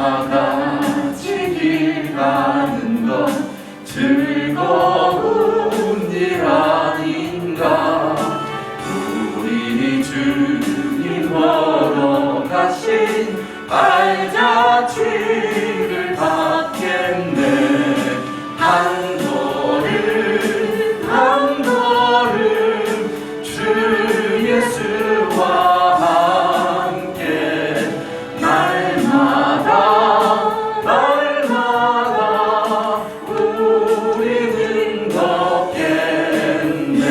같이 길 가는 것 즐거운 일 아닌가. 우리 주님 걸어가신 발자취를 받겠네. 한 걸음 한 걸음 주 예수와 함께 날마다 날마다 우리는 걷겠네.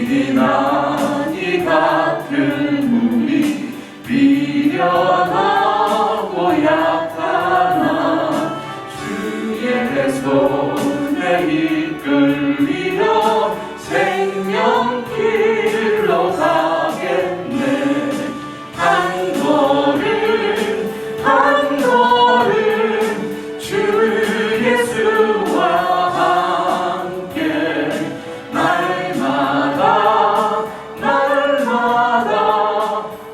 어린아이 같은 우리 미련하고 약하나 주의 손에 이끌리어 생명길로 가겠네. 한 걸음 한 걸음 주 예수와 함께 날마다 날마다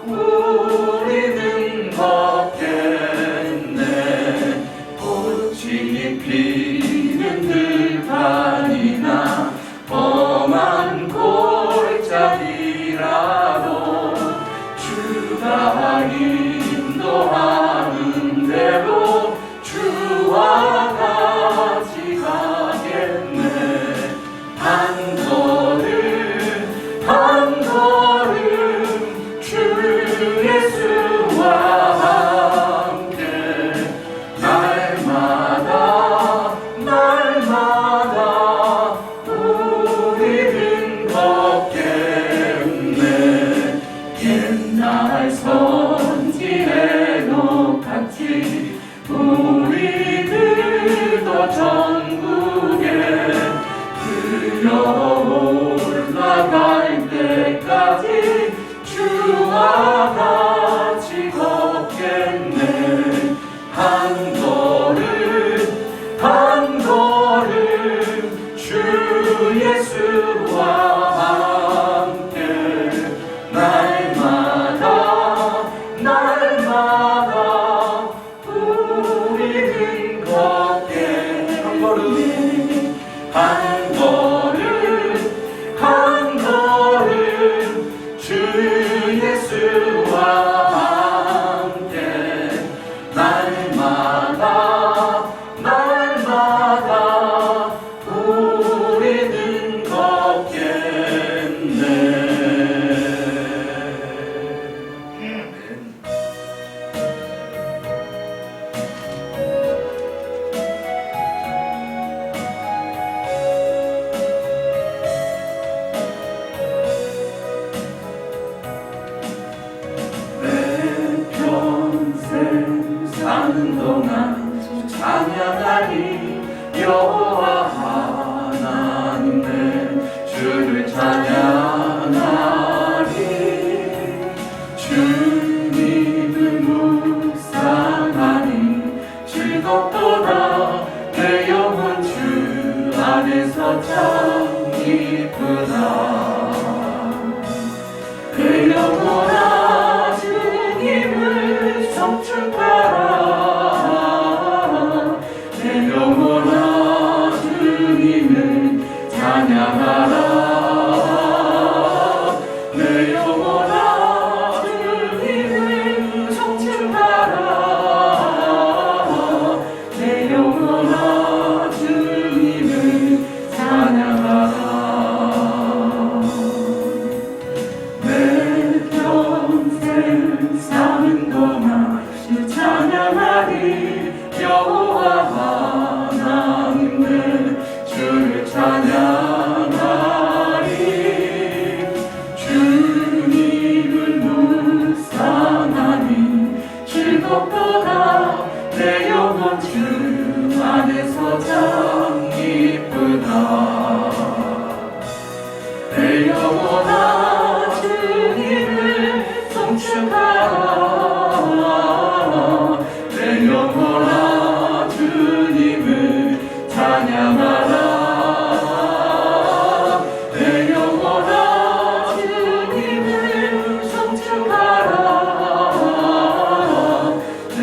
우리는 걷겠네. 꽃이 피는 들판이나 험한 골짜기라도 주가 인도하는 대로 주와 같이 가겠네. 한 걸음 한 걸음 주 예수와 함께 날마다 날마다 우리는 걷겠네. 옛날 선지해도 같이 우리들도 전국에 들려 올라갈 때까지 주와 같이 걷겠네. 한 걸음 한 걸음 주 예수와 함께 날마다 날마다 우리는 걷겠네. 한 걸음 한 걸음 한 걸음 주 예수와 함께 날마다 날마다 우리는 걷겠네. 평생 사는 동안 찬양하리. 여호와 하나님의 주를 찬양하리. 주님을 묵상하니 즐겁도다. 내 영혼 주 안에서 참 기쁘다. 내 영혼아 주님을 성축하라. 내 영혼아 주님을 찬양하라. 내 영혼아 주님을 성축하라. 내 영혼아 주님을 찬양하라. 내 평생 사는 동안 주 찬양하리. 여호와 하나님의 주를 찬양하리. 주님을 묵상하니 즐겁도다. 내 영혼 주 안에서 참 기쁘다. 내 영혼아 주님을 성축하라. 내 영혼아 주님을 찬양하라. 내 영혼아 주님을 성축하라. 내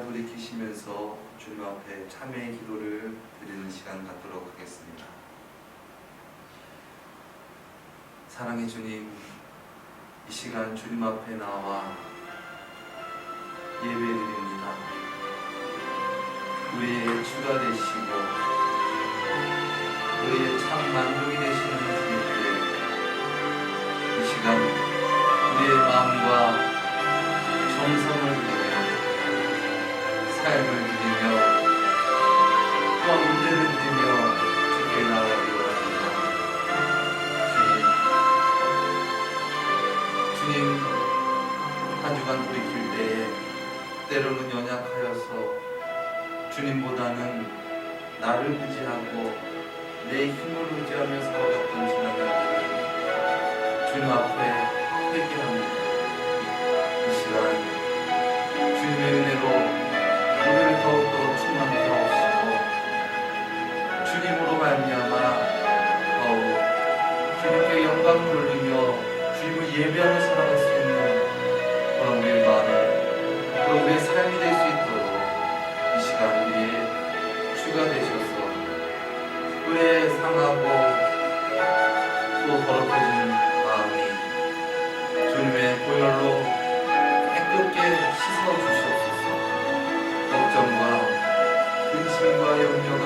돌이키시면서 주님 앞에 참회의 기도를 드리는 시간 갖도록 하겠습니다. 사랑의 주님, 이 시간 주님 앞에 나와 예배드립니다. 우리의 주가 되시고 우리의 참 만족이 되시는 주님께 이 시간 우리의 마음과 정성을 드리며 삶을 드리며 또한 문제를 드리며 주께 나아가기 원합니다. 주님, 한 주간 돌이킬 때에 때로는 연약하여서 주님보다는 나를 의지하고 내 힘을 의지하며 살아갔던 지난 날들을 주님 앞에 회개합니다. 이 시간 주님의 은혜로 우리를 더욱더 충만케 하옵시고 주님으로 말미암아 더욱 주님께 영광 돌리며 주님을 예배하며 살아갈 수 있는 그런 우리의 마음, 그런 우리의 삶이 될 수 있도록 이 시간 우리의 주가 되셔서 왜 상하고 또 더럽혀지는 마음이 주님의 보혈로 깨끗게 씻어주시옵소서. 걱정과 근심과 염려가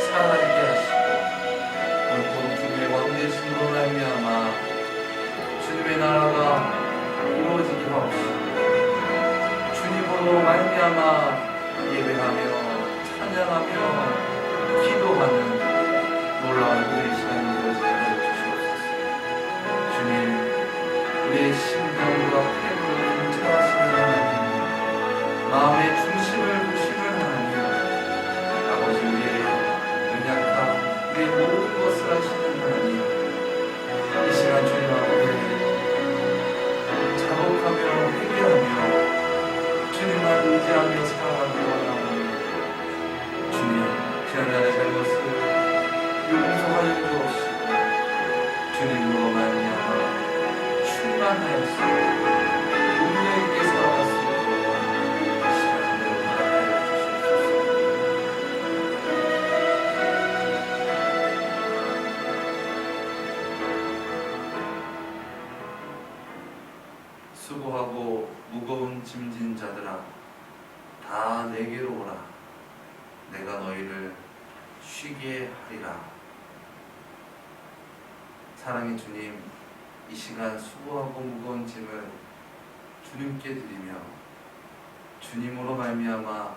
사라지게 하시고 온통 주님의 왕되심으로 말미암아 주님의 나라가 이루어지게 하옵시고 주님으로 말미암아 예배하며 찬양하며 기도하는 놀라운 우리의 시간이 되어지게 하여 주시옵소서. 주님, 우리의 심령과 태도를 통찰하시는 하나님, 마음의 중심을 보시는 하나님, 아버지 우리의 연약함, 우리의 모든 것을 아시는 하나님, 이 시간 주님 앞에 자복하며 회개하며 주님만 의지하며 살아가기 원하오니 주님, 지난날의 잘못을 용서하여 주옵시고 주님으로 말미암아 충만하여서 운명 있게 살아갈 수 있도록 이 시간 은혜로 허락하여 주시옵소서. 수고하고 무거운 짐진 자들아, 다 내게로 오라. 내가 너희를 쉬게 하리라. 사랑의 주님, 이 시간 수고하고 무거운 짐을 주님께 드리며 주님으로 말미암아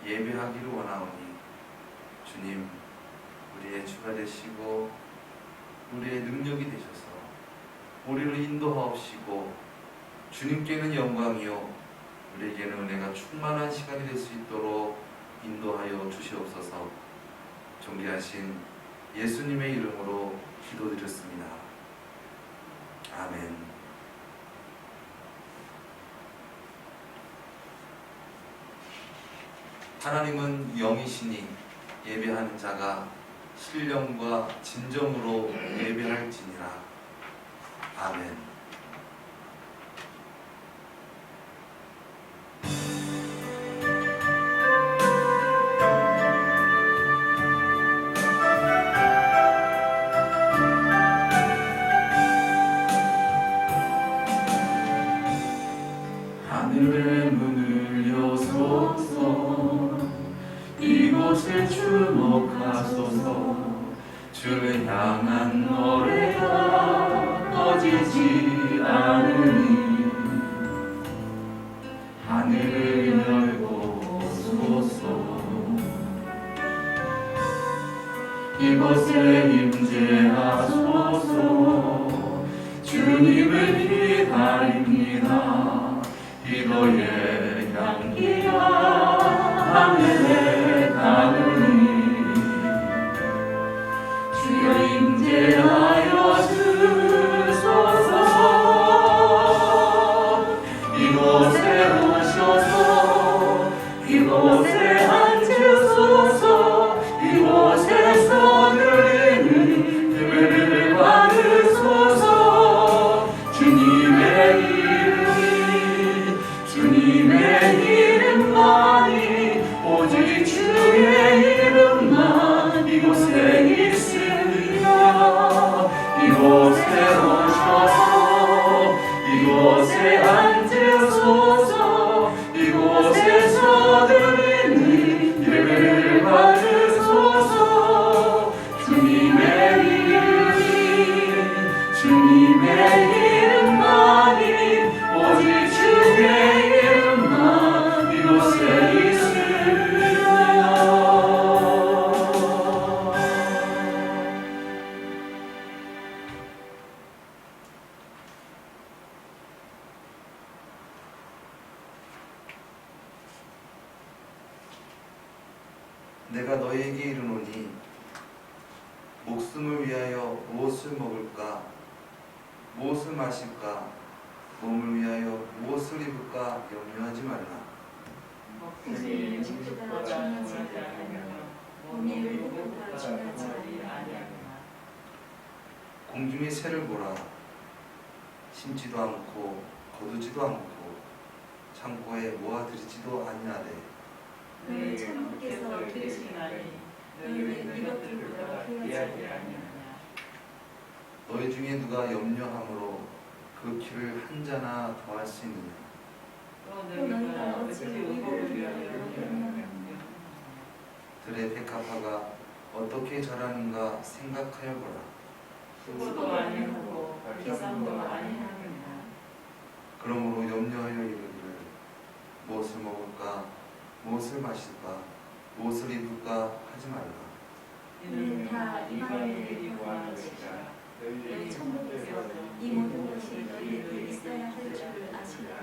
예배하기를 원하오니 주님, 우리의 주가 되시고 우리의 능력이 되셔서 우리를 인도하옵시고 주님께는 영광이요 우리에게는 은혜가 충만한 시간이 될 수 있도록 인도하여 주시옵소서. 존귀하신 예수님의 이름으로 기도드렸습니다. 아멘. 하나님은 영이시니 예배하는 자가 신령과 진정으로 예배할지니라. 아멘. 하늘의 문을 여소서, 이곳에 주목하소서. 주를 향한 노래가 꺼지지 않으니 하늘을 열고 소서. 이곳에 임재하소서. 주님을 기다립니다. 기도의 향기가 하늘에 닿으니 주여 임재하여 주소서. 이곳에 오셔서 이곳에 앉으소서. 이곳에서 누리는 예배를 받으소서. 주님의 이름만 내가 너희에게 이르노니 목숨을 위하여 무엇을 먹을까 무엇을 마실까 몸을 위하여 무엇을 입을까 염려하지 말라. 그의 음식보다 중요하지 아니하며 몸의 의복보다 중요하지 아니하며 공중의 새를 보라. 심지도 않고 거두지도 않고 창고에 모아들이지도 아니하되 그 천국에서 들으시나니 너희는 이것들보다 귀하지 아니하냐. 너희 중에 누가 염려함으로 그 키를 한 자나 더할 수 있느냐. 또 너희가 어찌 의복을 위하여 염려하느냐. 들의 백합화가 어떻게 자라는가 생각하여 보라. 수고도 아니하고 비상도 아니하느냐. 그러므로 염려하여 이르기를 무엇을 먹을까 무엇을 마실까 무엇을 입을까 하지 말라. 이는 다 이방인의 일이 구하는 것이라. 너희 천국에서 이 모든 것이 너희에게 있어야 할 줄을 아시리라.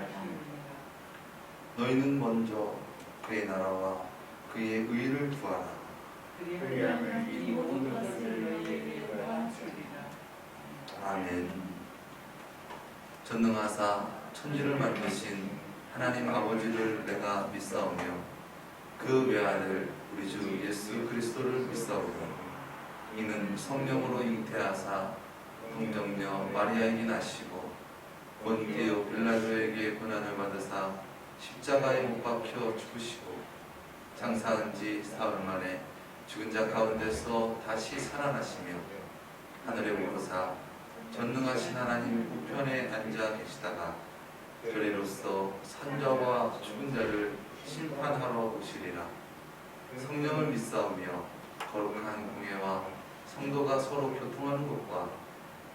너희는 먼저 그의 나라와 그의 의를 구하라. 그리하면 이 모든 것을 너희에게 더하시리라. 아멘. 전능하사 천지를 만드신 하나님 아버지를 내가 믿사오며 그 외아들 우리 주 예수 그리스도를 믿사오며 이는 성령으로 잉태하사 동정녀 마리아에게 나시고 본디오 빌라도에게 고난을 받으사 십자가에 못 박혀 죽으시고 장사한 지 사흘 만에 죽은 자 가운데서 다시 살아나시며 하늘에 오르사 전능하신 하나님 우편에 앉아 계시다가 저리로서 산자와 죽은 자를 심판하러 오시리라. 성령을 믿사오며 거룩한 공예와 성도가 서로 교통하는 것과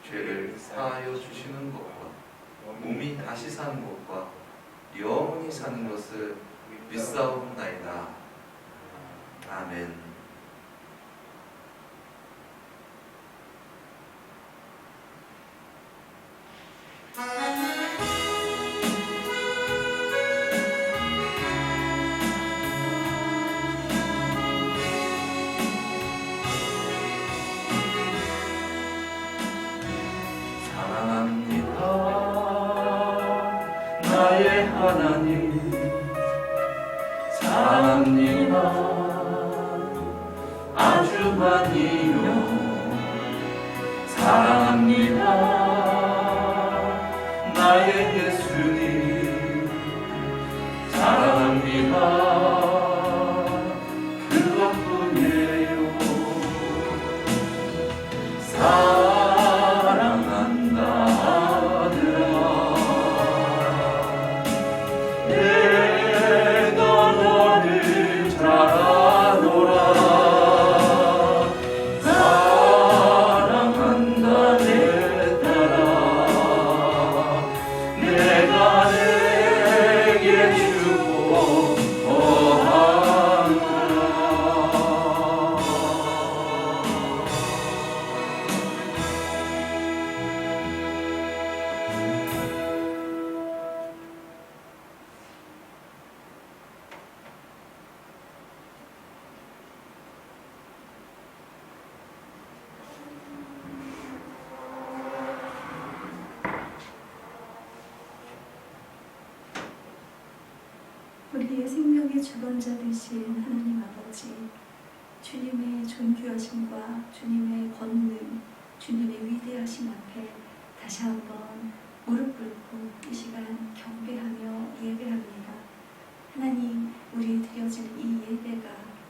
죄를 사하여 주시는 것과 몸이 다시 사는 것과 영원히 사는 것을 믿사옵나이다. 아멘. 사랑합니다 나의 하나님 사랑합니다 아주 많이요 사랑합니다 나의 예수님 사랑합니다 그것뿐이에요 사랑한다 아들아 내가 너를 잘 아노라 사랑한다 내 딸아 내가 내게 주고 더하노라 우리의 생명의 주권자 되신 하나님 아버지, 주님의 존귀하심과 주님의 권능, 주님의 위대하심 앞에 다시 한번 무릎 꿇고 이 시간 경배하며 예배합니다. 하나님, 우리 드려질 이 예배가,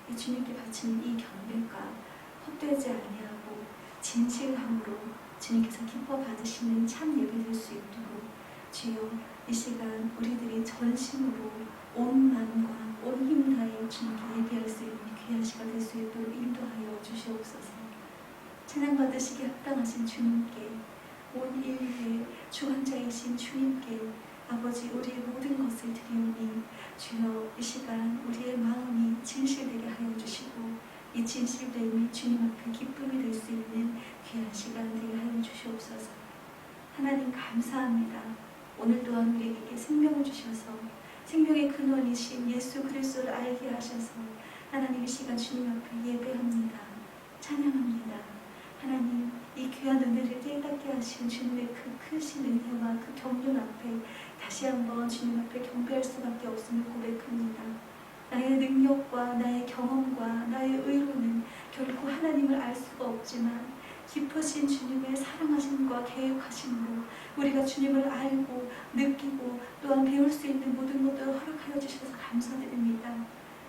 이 주님께 바치는 이 경배가 헛되지 아니하고 진실함으로 주님께서 기뻐 받으시는 참 예배 될 수 있도록 주여 이 시간 우리들이 전심으로 온 마음과 온 힘 다해 주님께 예배할 수 있는 귀한 시간 될 수 있도록 인도하여 주시옵소서. 찬양 받으시기 합당하신 주님께, 온 인류의 주관자이신 주님께 아버지 우리의 모든 것을 드리오니 주여 이 시간 우리의 마음이 진실되게 하여 주시고 이 진실됨이 주님 앞에 기쁨이 될 수 있는 귀한 시간 되게 하여 주시옵소서. 하나님 감사합니다. 오늘 또한 우리에게 생명을 주셔서 생명의 근원이신 예수 그리스도를 알게 하셔서 하나님 이 시간 주님 앞에 예배합니다. 찬양합니다. 하나님 이 귀한 은혜를 깨닫게 하신 주님의 그 크신 은혜와 그 경륜 앞에 다시 한번 주님 앞에 경배할 수밖에 없음을 고백합니다. 나의 능력과 나의 경험과 나의 의로는 결코 하나님을 알 수가 없지만 깊으신 주님의 사랑하심과 계획하심으로 우리가 주님을 알고 느끼고 또한 배울 수 있는 모든 것들을 허락하여 주셔서 감사드립니다.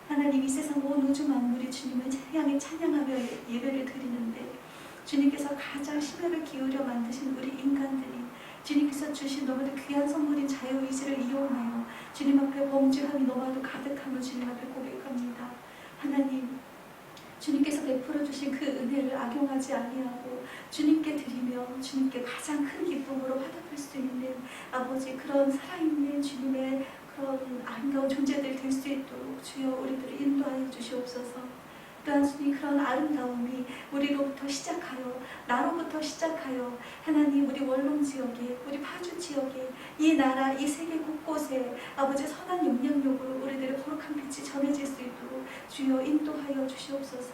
하나님 이 세상 온 우주 만물이 주님을 향해 찬양하며 예배를 드리는데 주님께서 가장 심혈을 기울여 만드신 우리 인간들이 주님께서 주신 너무도 귀한 선물인 자유의지를 이용하여 주님 앞에 범죄함이 너무나도 가득함을 주님 앞에 고백합니다. 하나님 주님께서 베풀어 주신 그 은혜를 악용하지 아니하고 주님께 드리며 주님께 가장 큰 기쁨으로 화답할 수 있는 아버지 그런 살아있는 주님의 그런 아름다운 존재들이 될 수 있도록 주여 우리들을 인도하여 주시옵소서. 또한 주님 그런 아름다움이 우리로부터 시작하여 나로부터 시작하여 하나님 우리 원룸 지역에 우리 파주 지역에 이 나라 이 세계 곳곳에 아버지 선한 영향력으로 우리들의 거룩한 빛이 전해질 수 있도록 주여 인도하여 주시옵소서.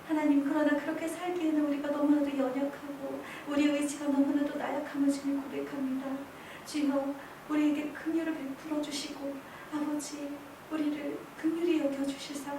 하나님 그러나 그렇게 살기에는 우리가 너무나도 연약하고 우리의 의지가 너무나도 나약함을 주님 고백합니다. 주여 우리에게 긍휼을 베풀어 주시고 아버지 우리를 긍휼히 여겨주시사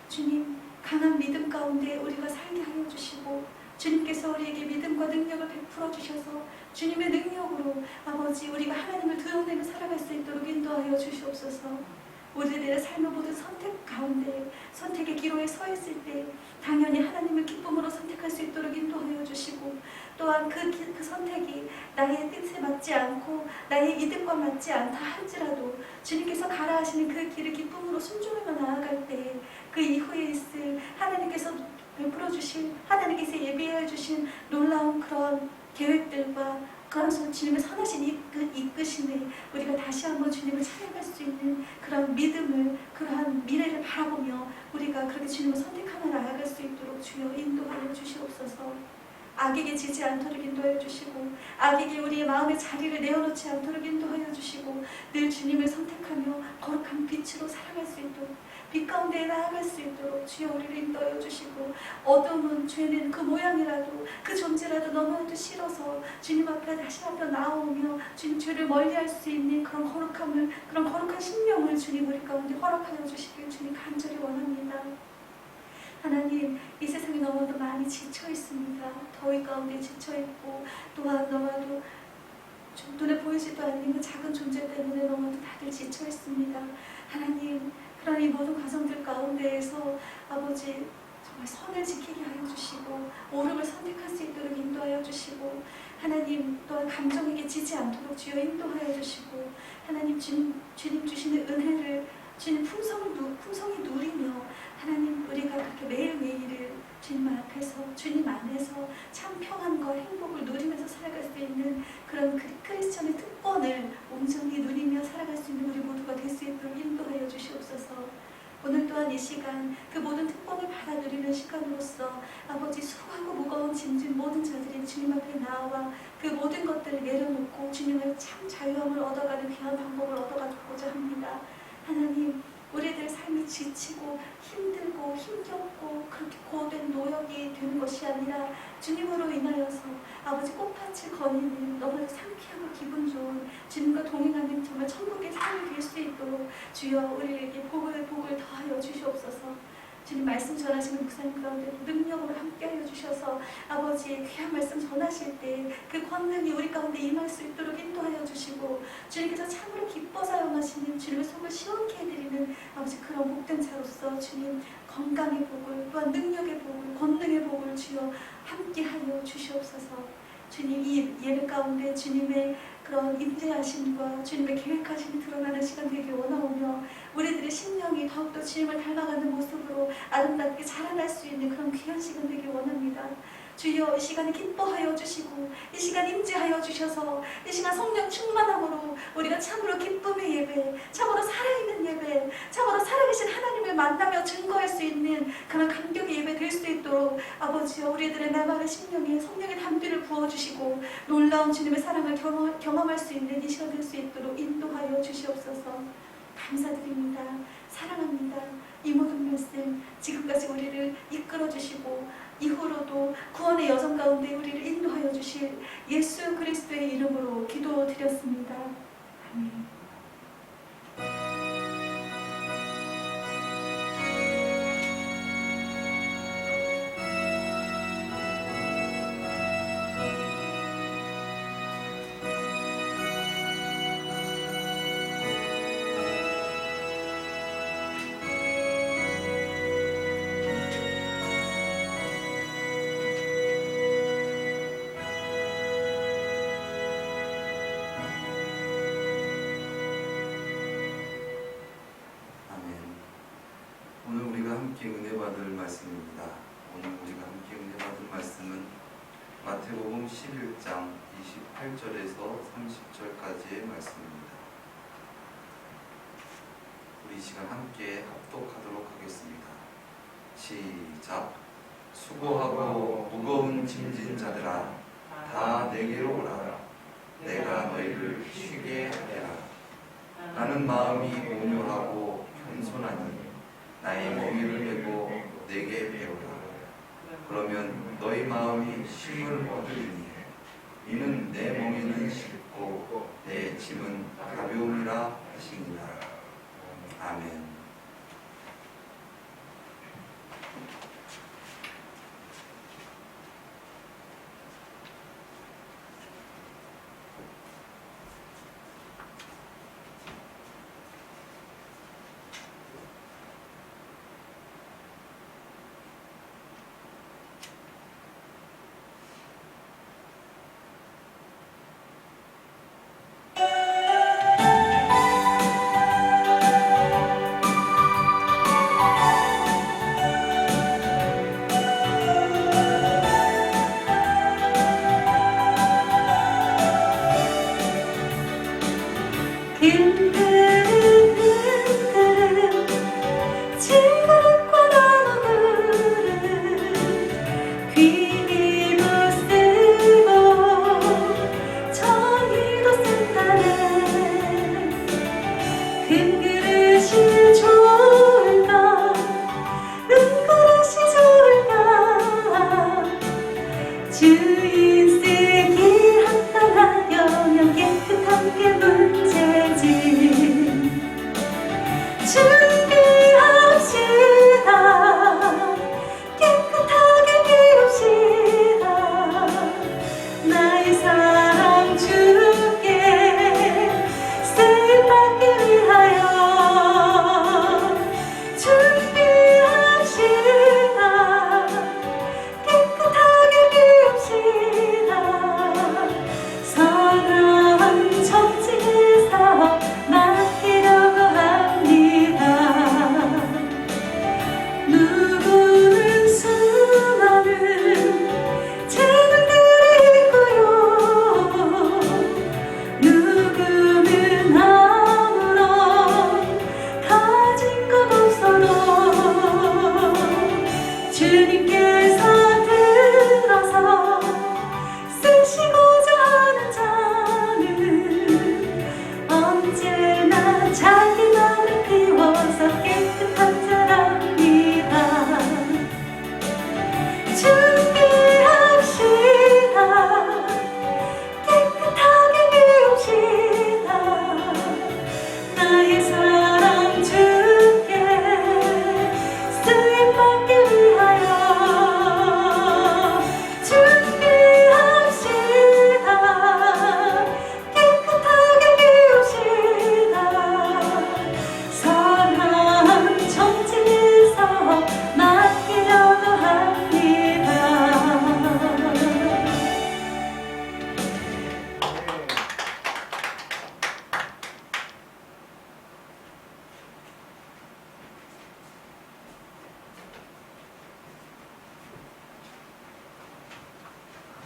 주님 강한 믿음 가운데 우리가 살게 하여 주시고 주님께서 우리에게 믿음과 능력을 베풀어 주셔서 주님의 능력으로 아버지 우리가 하나님을 드러내며 살아갈 수 있도록 인도하여 주시옵소서. 우리들의 삶의 모든 선택 가운데 선택의 기로에 서 있을 때 당연히 하나님을 기쁨으로 선택할 수 있도록 인도하여 주시고 또한 그 선택이 나의 뜻에 맞지 않고 나의 이득과 맞지 않다 할지라도 주님께서 가라 하시는 그 길을 기쁨으로 순종하며 나아갈 때 그 이후에 있을 하나님께서 베풀어 주신 하나님께서 예비하여 주신 놀라운 그런 계획들과 그런 주님의 선하신 이끄심에 우리가 다시 한번 주님을 찬양할 수 있는 그런 믿음을 그러한 미래를 바라보며 우리가 그렇게 주님을 선택하며 나아갈 수 있도록 주여 인도하여 주시옵소서. 악에게 지지 않도록 인도하여 주시고 악에게 우리의 마음의 자리를 내어놓지 않도록 인도하여 주시고 늘 주님을 선택하며 거룩한 빛으로 살아갈 수 있도록 빛 가운데 나아갈 수 있도록 주여 우리를 인도하여 주시고 어둠은 죄는 그 모양이라도 그 존재라도 너무나도 싫어서 주님 앞에 다시 한번 나오며 주님 죄를 멀리할 수 있는 그런 거룩함을 그런 거룩한 심령을 주님 우리 가운데 허락하여 주시길 주님 간절히 원합니다. 하나님 이 세상에 너무도 많이 지쳐 있습니다. 더위 가운데 지쳐 있고 또한 너무나도 눈에 보이지도 않는 그 작은 존재 때문에 너무도 다들 지쳐 있습니다. 하나님 그런 이 모든 과정들 가운데에서 아버지 정말 선을 지키게 하여 주시고 옳음을 선택할 수 있도록 인도하여 주시고 하나님 또한 감정에게 지지 않도록 주여 인도하여 주시고 하나님 주님 주시는 은혜를 주님 풍성히 누리며 하나님 우리가 그렇게 매일매일을 주님 앞에서 주님 안에서 참 평안과 행복을 누리면서 살아갈 수 있는 그런 크리스천의 특권을 온전히 누리며 살아갈 수 있는 우리 모두가 될 수 있도록 인도하여 주시옵소서. 오늘 또한 이 시간 그 모든 특권을 받아 누리는 시간으로서 아버지 수고하고 무거운 짐진 모든 자들이 주님 앞에 나와 그 모든 것들을 내려놓고 주님의 참 자유함을 얻어가는 귀한 방법을 얻어가고자 합니다. 하나님 우리들의 삶이 지치고 힘들고 힘겹고 그렇게 고된 노역이 되는 것이 아니라 주님으로 인하여서 아버지 꽃밭을 거니는 너무나 상쾌하고 기분 좋은 주님과 동행하는 정말 천국의 삶이 될 수 있도록 주여 우리에게 복을 더하여 주시옵소서. 주님 말씀 전하시는 목사님 가운데 능력으로 함께하여 주셔서 아버지의 귀한 말씀 전하실 때 그 권능이 우리 가운데 임할 수 있도록 인도하여 주시고 주님께서 참으로 기뻐 사용하시는 주님의 속을 시원케 해드리는 아버지 그런 복된 자로서 주님 건강의 복을 또한 능력의 복을 권능의 복을 주여 함께하여 주시옵소서. 주님 이 예배 가운데 주님의 그런 인내하심과 주님의 계획하심이 드러나는 시간 되길 원하오며 우리들의 심령이 더욱더 주님을 닮아가는 모습으로 아름답게 자라날 수 있는 그런 귀한 시간 되길 원합니다. 주여 이 시간에 기뻐하여 주시고 이 시간 임재하여 주셔서 이 시간 성령 충만함으로 우리가 참으로 기쁨의 예배, 참으로 살아있는 예배, 참으로 살아계신 하나님을 만나며 증거할 수 있는 그런 감격의 예배 될 수 있도록 아버지여 우리들의 나만의 심령에 성령의 담비를 부어주시고 놀라운 주님의 사랑을 경험할 수 있는 이 시간 될 수 있도록 인도하여 주시옵소서. 감사드립니다. 사랑합니다. 이 모든 말씀 지금까지 우리를 이끌어 주시고 이후로도 구원의 여정 가운데 우리를 인도하여 주실 예수 그리스도의 이름으로 기도드렸습니다. 아멘. 오늘 우리가 함께 은혜 받을 말씀입니다. 오늘 우리가 함께 은혜 받을 말씀은 마태복음 11장 28절에서 30절까지의 말씀입니다. 우리 시간 함께 합독하도록 하겠습니다. 시작. 수고하고 무거운 짐진 자들아 다 내게로 오라. 내가 너희를 쉬게 하리라. 나는 마음이 온유하고 겸손하니 나의 멍에를 메고 내게 배우라. 그러면 너희 마음이 쉼을 얻으리니 이는 내 멍에는 쉽고 내 짐은 가벼움이라 하시니라. 아멘.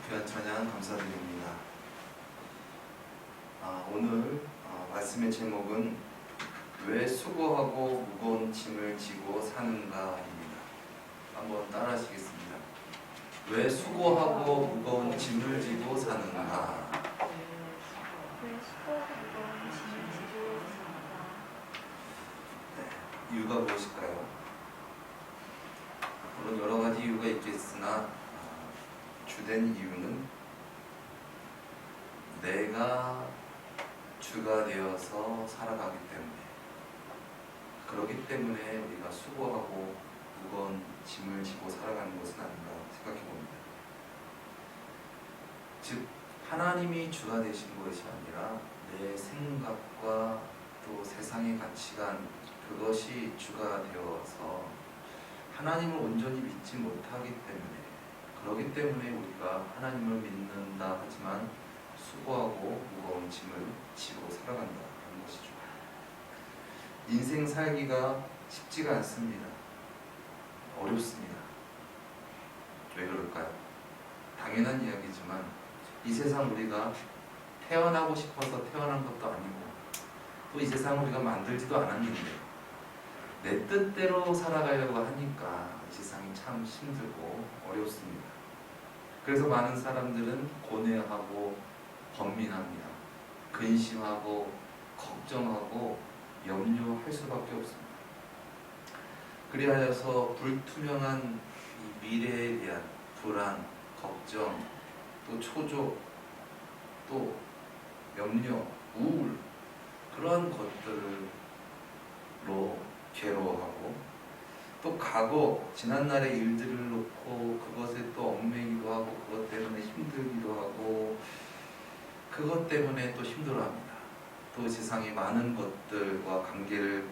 귀한 찬양 감사드립니다. 오늘 말씀의 제목은 왜 수고하고 무거운 짐을 지고 사는가입니다. 한번 따라 하시겠습니다. 왜 수고하고 무거운 짐을 지고 사는가? 이유가 무엇일까요? 주된 이유는 내가 주가 되어서 살아가기 때문에, 그렇기 때문에 우리가 수고하고 무거운 짐을 지고 살아가는 것은 아닌가 생각해 봅니다. 즉 하나님이 주가 되신 것이 아니라 내 생각과 또 세상의 가치관, 그것이 주가 되어서 하나님을 온전히 믿지 못하기 때문에, 그렇기 때문에 우리가 하나님을 믿는다 하지만 수고하고 무거운 짐을 지고 살아간다 하는 것이죠. 인생 살기가 쉽지가 않습니다. 어렵습니다. 왜 그럴까요? 당연한 이야기지만 이 세상 우리가 태어나고 싶어서 태어난 것도 아니고 또 이 세상 우리가 만들지도 않았는데 내 뜻대로 살아가려고 하니까 이 세상이 참 힘들고 어렵습니다. 그래서 많은 사람들은 고뇌하고 번민합니다. 근심하고 걱정하고 염려할 수밖에 없습니다. 그리하여서 불투명한 이 미래에 대한 불안, 걱정, 또 초조, 또 염려, 우울, 그런 것들로 괴로워하고, 또 과거, 지난날의 일들을 놓고 그것에 또 얽매이기도 하고, 그것 때문에 힘들기도 하고, 그것 때문에 또 힘들어합니다. 또 세상의 많은 것들과 관계를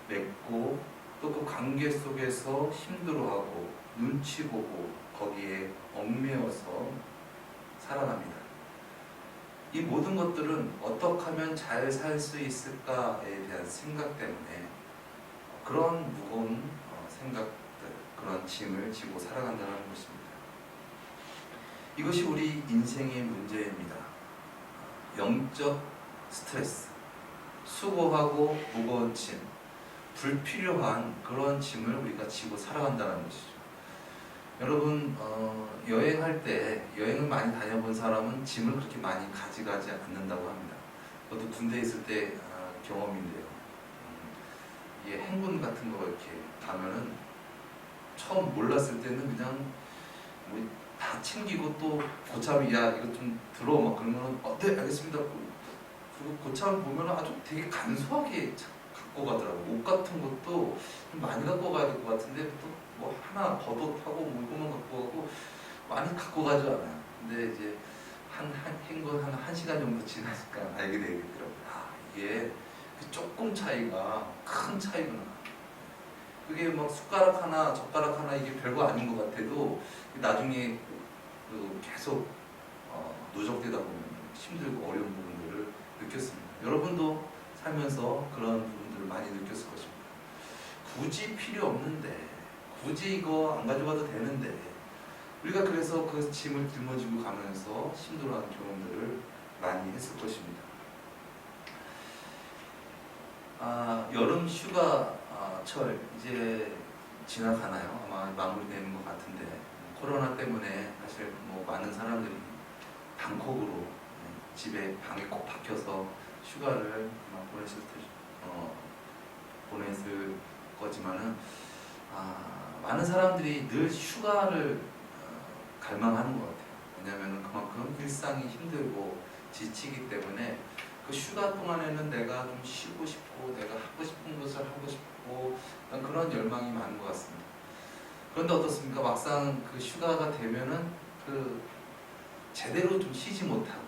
맺고, 또 그 관계 속에서 힘들어하고 눈치 보고 거기에 얽매여서 살아갑니다. 이 모든 것들은 어떻게 하면 잘 살 수 있을까에 대한 생각 때문에 그런 무거운 생각들, 그런 짐을 지고 살아간다는 것입니다. 이것이 우리 인생의 문제입니다. 영적 스트레스, 수고하고 무거운 짐, 불필요한 그런 짐을 우리가 지고 살아간다는 것이죠. 여러분, 여행할 때, 여행을 많이 다녀본 사람은 짐을 그렇게 많이 가져가지 않는다고 합니다. 저도 군대에 있을 때 경험인데요. 이게 행군 같은 거 이렇게 가면은 처음 몰랐을 때는 그냥 뭐 다 챙기고, 또 고참이 야 이거 좀 들어 막 그러면은 네 알겠습니다. 그리고 고참 보면은 아주 되게 간소하게 갖고 가더라고. 옷 같은 것도 좀 많이 갖고 가야 될 것 같은데 또 뭐 하나 겉옷하고 뭐 이거만 갖고 가고 많이 갖고 가지 않아요. 근데 이제 행군 한 1시간 정도 지나니까 알게 되겠더라고요. 아, 이게 조금 차이가 큰 차이구나. 그게 막 숟가락 하나 젓가락 하나 이게 별거 아닌 것 같아도 나중에 계속 누적되다 보면 힘들고 어려운 부분들을 느꼈습니다. 여러분도 살면서 그런 부분들을 많이 느꼈을 것입니다. 굳이 필요 없는데, 굳이 이거 안 가져가도 되는데, 우리가 그래서 그 짐을 짊어지고 가면서 힘들어하는 경험들을 많이 했을 것입니다. 여름 휴가철 이제 지나가나요? 아마 마무리되는 것 같은데, 코로나 때문에 사실 뭐 많은 사람들이 방콕으로 집에 방에 꼭 박혀서 휴가를 아마 보냈을 거지만은 많은 사람들이 늘 휴가를 갈망하는 것 같아요. 왜냐하면 그만큼 일상이 힘들고 지치기 때문에 그 휴가 동안에는 내가 좀 쉬고 싶고 내가 하고 싶은 것을 하고 싶고 그런 열망이 많은 것 같습니다. 그런데 어떻습니까? 막상 그 휴가가 되면은 그 제대로 좀 쉬지 못하고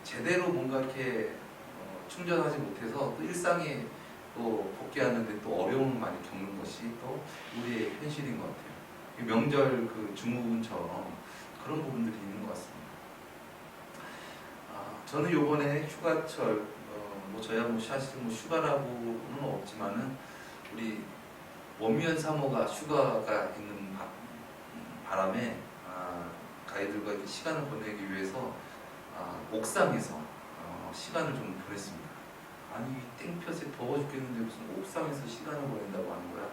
제대로 뭔가 이렇게 충전하지 못해서 또 일상에 또 복귀하는데 또 어려움을 많이 겪는 것이 또 우리의 현실인 것 같아요. 명절 그 증후군처럼 그런 부분들이 있는 것 같습니다. 저는 요번에 휴가철 뭐 저야 뭐 사실 뭐 휴가라고는 없지만은 우리 원미연 사모가 휴가가 있는 바람에 가이들과 이렇게 시간을 보내기 위해서 옥상에서 시간을 좀 보냈습니다. 아니 이 땡볕에 더워 죽겠는데 무슨 옥상에서 시간을 보낸다고 하는 거야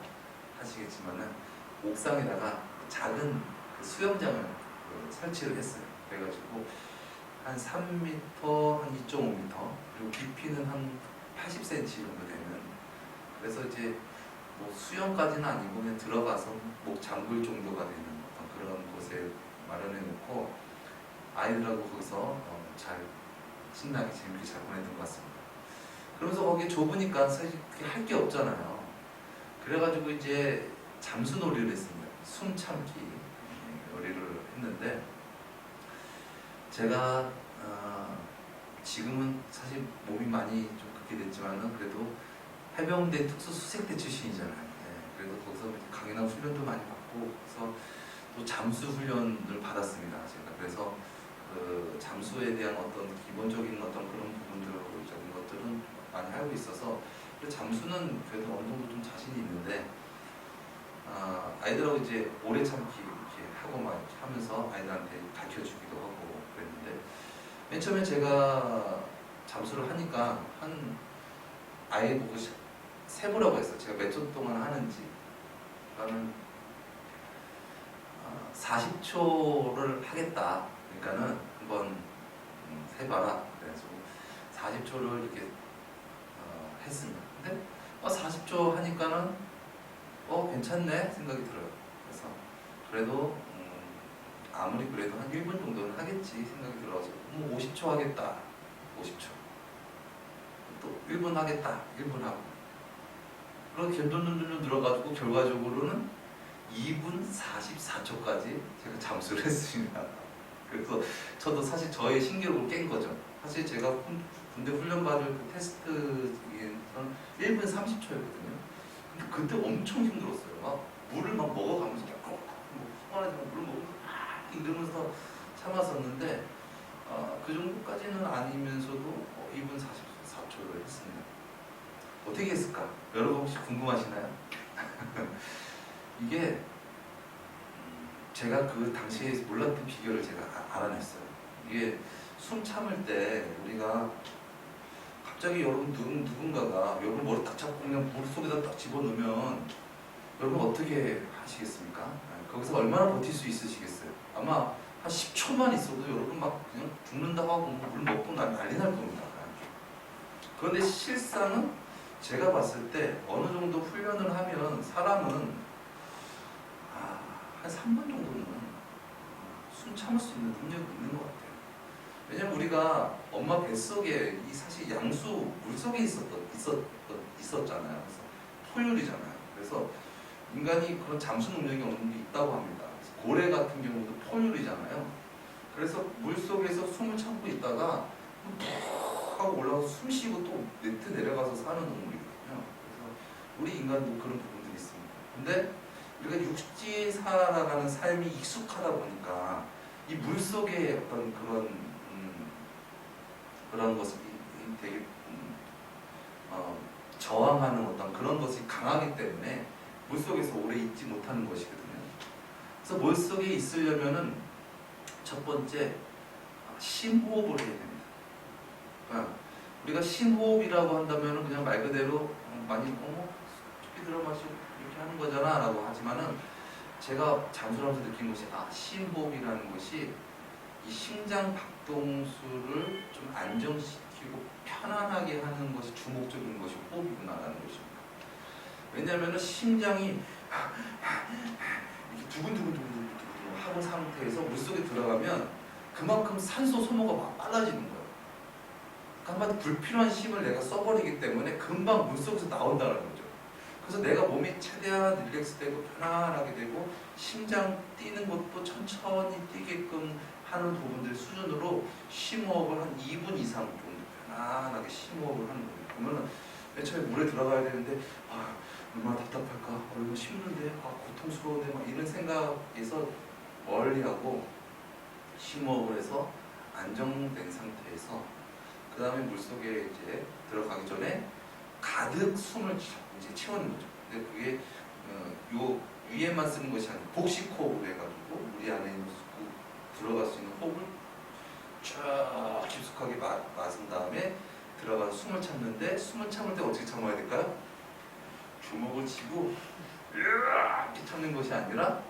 하시겠지만은 옥상에다가 작은 그 수영장을 설치를 했어요. 그래가지고 한 3m, 한 2.5m, 그리고 깊이는 한 80cm 정도 되는, 그래서 이제 뭐 수영까지는 아니고 그냥 들어가서 목 잠글 정도가 되는 어떤 그런 곳에 마련해 놓고 아이들하고 거기서 잘 신나게 재밌게 잘 보냈던 것 같습니다. 그러면서 거기 좁으니까 사실 그게 할 게 없잖아요. 그래가지고 이제 잠수놀이를 했습니다. 숨 참기 놀이를 했는데 제가 지금은 사실 몸이 많이 좀 그렇게 됐지만은 그래도 해병대 특수 수색대 출신이잖아요. 그래서 거기서 강연한 훈련도 많이 받고 그래서 또 잠수 훈련을 받았습니다. 제가 그래서 그 잠수에 대한 어떤 기본적인 어떤 그런 부분들적인 것들은 많이 알고 있어서 잠수는 그래도 어느 정도 좀 자신이 있는데 아이들하고 이제 오래 참기 이렇게 하고 막 하면서 아이들한테 가르쳐주기도 하고 그랬는데 맨 처음에 제가 잠수를 하니까 한 아이 보고 세보라고 했어요. 제가 몇 초 동안 하는지. 그러니까는 40초를 하겠다. 그러니까는 한번 해봐라. 그래서 40초를 이렇게 했습니다. 근데 40초 하니까는 괜찮네 생각이 들어요. 그래서 그래도 아무리 그래도 한 1분 정도는 하겠지 생각이 들어가지고 50초 하겠다. 50초. 또 1분 하겠다. 1분 하고. 그렇게 점점 늘어가지고 결과적으로는 2분 44초까지 제가 잠수를 했습니다. 그래서 저도 사실 저의 신기록을 깬 거죠. 사실 제가 군대 훈련 받을 그 테스트에서는 1분 30초였거든요. 근데 그때 엄청 힘들었어요. 막 물을 막 먹어가면서 화나지만 물을 먹으면서 이러면서 참았었는데 그 정도까지는 아니면서도 2분 44초를 했습니다. 어떻게 했을까? 여러분 혹시 궁금하시나요? 이게 제가 그 당시에 몰랐던 비결을 제가 알아냈어요. 이게 숨 참을 때 우리가 갑자기 여러분 누군가가 여러분 머리 딱 잡고 그냥 물속에다 딱 집어넣으면 여러분 어떻게 하시겠습니까? 거기서 얼마나 버틸 수 있으시겠어요? 아마 한 10초만 있어도 여러분 막 그냥 죽는다고 하고 물 먹고 난리 날 겁니다. 그런데 실상은 제가 봤을 때 어느 정도 훈련을 하면 사람은 한 3분 정도는 숨 참을 수 있는 능력이 있는 것 같아요. 왜냐면 우리가 엄마 뱃속에 이 사실 양수 물속에 있었잖아요. 그래서 포유류잖아요. 그래서 인간이 그런 잠수 능력이 어느 정도 있다고 합니다. 그래서 고래 같은 경우도 포유류잖아요. 그래서 물속에서 숨을 참고 있다가 푹 하고 올라가서 숨 쉬고 또 네트 내려가서 사는 동물이거든요. 그래서 우리 인간도 그런 부분들이 있습니다. 근데 우리가 육지에 살아가는 삶이 익숙하다 보니까 이 물속의 어떤 그런 것이 되게 저항하는 어떤 그런 것이 강하기 때문에 물속에서 오래 있지 못하는 것이거든요. 그래서 물속에 있으려면은 첫 번째 심호흡을 해야 됩니다. 그러니까 우리가 심호흡이라고 한다면은 그냥 말 그대로 많이 깊이 들어 마시고 이렇게 하는 거잖아 라고 하지만은 제가 잠수하면서 느낀 것이 심호흡이라는 것이 이 심장 박동수를 좀 안정시키고 편안하게 하는 것이 주목적인 것이 호흡이구나라는 것입니다. 왜냐하면 심장이 이렇게 두근두근 하는 상태에서 물속에 들어가면 그만큼 산소 소모가 막 빨라지는 거예요. 그러니까 한마디 불필요한 힘을 내가 써버리기 때문에 금방 물속에서 나온다는 거죠. 그래서 내가 몸이 최대한 릴렉스되고 편안하게 되고 심장 뛰는 것도 천천히 뛰게끔 하는 부분들 수준으로 심호흡을 한 2분 이상 정도 편안하게 심호흡을 하는 거예요. 그러면 맨 처음에 물에 들어가야 되는데 얼마나 답답할까? 이거 힘든데? 고통스러운데? 막 이런 생각에서 멀리하고 심호흡을 해서 안정된 상태에서 그 다음에 물속에 이제 들어가기 전에 가득 숨을 이제 채우는 거죠. 근데 그게 요 위에만 쓰는 것이 아니고 복식호흡을 해가지고 우리 안에 들어갈 수 있는 호흡을 쫙 깊숙하게 마신 다음에 들어가서 숨을 참는데 숨을 참을 때 어떻게 참아야 될까요? 주먹을 쥐고 이렇게 참는 것이 아니라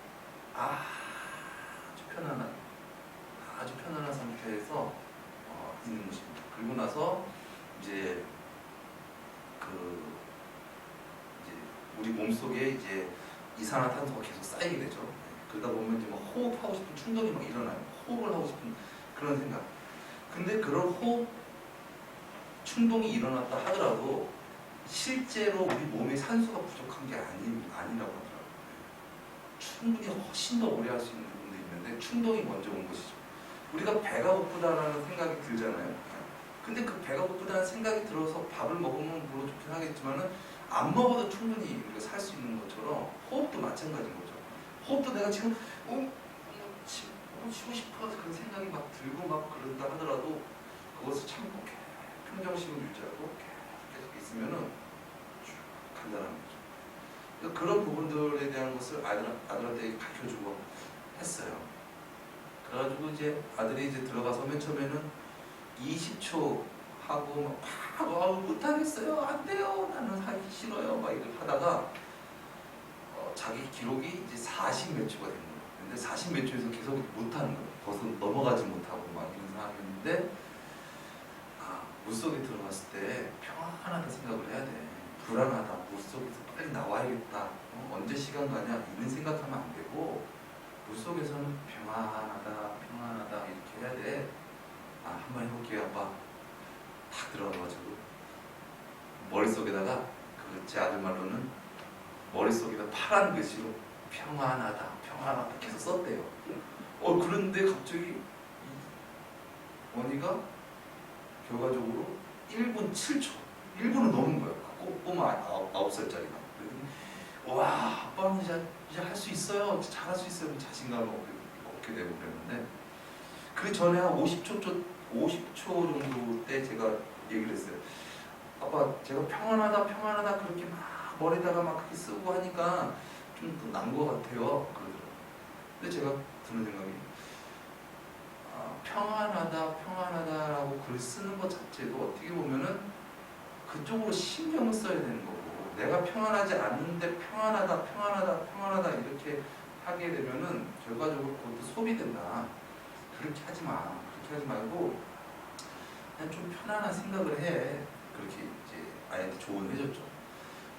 아주 편안한 상태에서 있는 것입니다. 그리고 나서 이제 우리 몸속에 이제 이산화탄소가 계속 쌓이게 되죠. 그러다 보면 이제 막 호흡하고 싶은 충동이 막 일어나요. 호흡을 하고 싶은 그런 생각. 근데 그런 호흡 충동이 일어났다 하더라도 실제로 우리 몸에 산소가 부족한 게 아니라고 하더라고요. 충분히 훨씬 더 오래 할 수 있는 부분도 있는데 충동이 먼저 온 것이죠. 우리가 배가 고프다라는 생각이 들잖아요. 근데 그 배가 고프다는 생각이 들어서 밥을 먹으면 물론 좋긴 하겠지만은 안 먹어도 충분히 우리가 살 수 있는 것처럼 호흡도 마찬가지인 거죠. 호흡도 내가 지금 쉬고 싶어 그런 생각이 막 들고 막 그런다 하더라도 그것을 참고 평정심을 유지하고 계속 있으면은 쭉 간단한 거죠. 그러니까 그런 부분들에 대한 것을 아들한테 가르쳐주고 했어요. 그래가지고 이제 아들이 이제 들어가서 맨 처음에는 20초 하고 막 못하겠어요, 안 돼요, 나는 하기 싫어요, 막 이렇게 하다가 자기 기록이 이제 40 몇 초가 된 거예요. 근데 40 몇 초에서 계속 못하는 거예요. 벌써 넘어가지 못하고 막 이런 상황이었는데 물속에 들어갔을 때 평안하다 생각을 해야 돼. 불안하다, 물속에서 빨리 나와야겠다, 언제 시간 가냐 이런 생각하면 안 되고 물속에서는 평안하다 이렇게 해야 돼. 한번 해볼게요. 아빠 탁 들어가가지고 머릿속에다가 제 아들 말로는 머릿속에다 파란 글씨로 평안하다 계속 썼대요. 그런데 갑자기 원희가 결과적으로 1분 7초 1분을 넘은 거예요. 꼬마 9살짜리가. 와, 아빠는 이제 할 수 있어요, 잘할 수 있어요, 자신감을 얻게 되고 그랬는데 그 전에 한 50초 정도 때 제가 얘기를 했어요. 아빠, 제가 평안하다 그렇게 막 머리다가 막 그렇게 쓰고 하니까 좀 난 것 같아요, 그러더라고요. 근데 제가 드는 생각이 평안하다라고 글 쓰는 것 자체도 어떻게 보면은 그쪽으로 신경을 써야 되는 거고, 내가 평안하지 않는데 평안하다 이렇게 하게 되면은 결과적으로 그것도 소비된다. 그렇게 하지 말고 그냥 좀 편안한 생각을 해. 그렇게 이제 아이한테 조언을 해줬죠.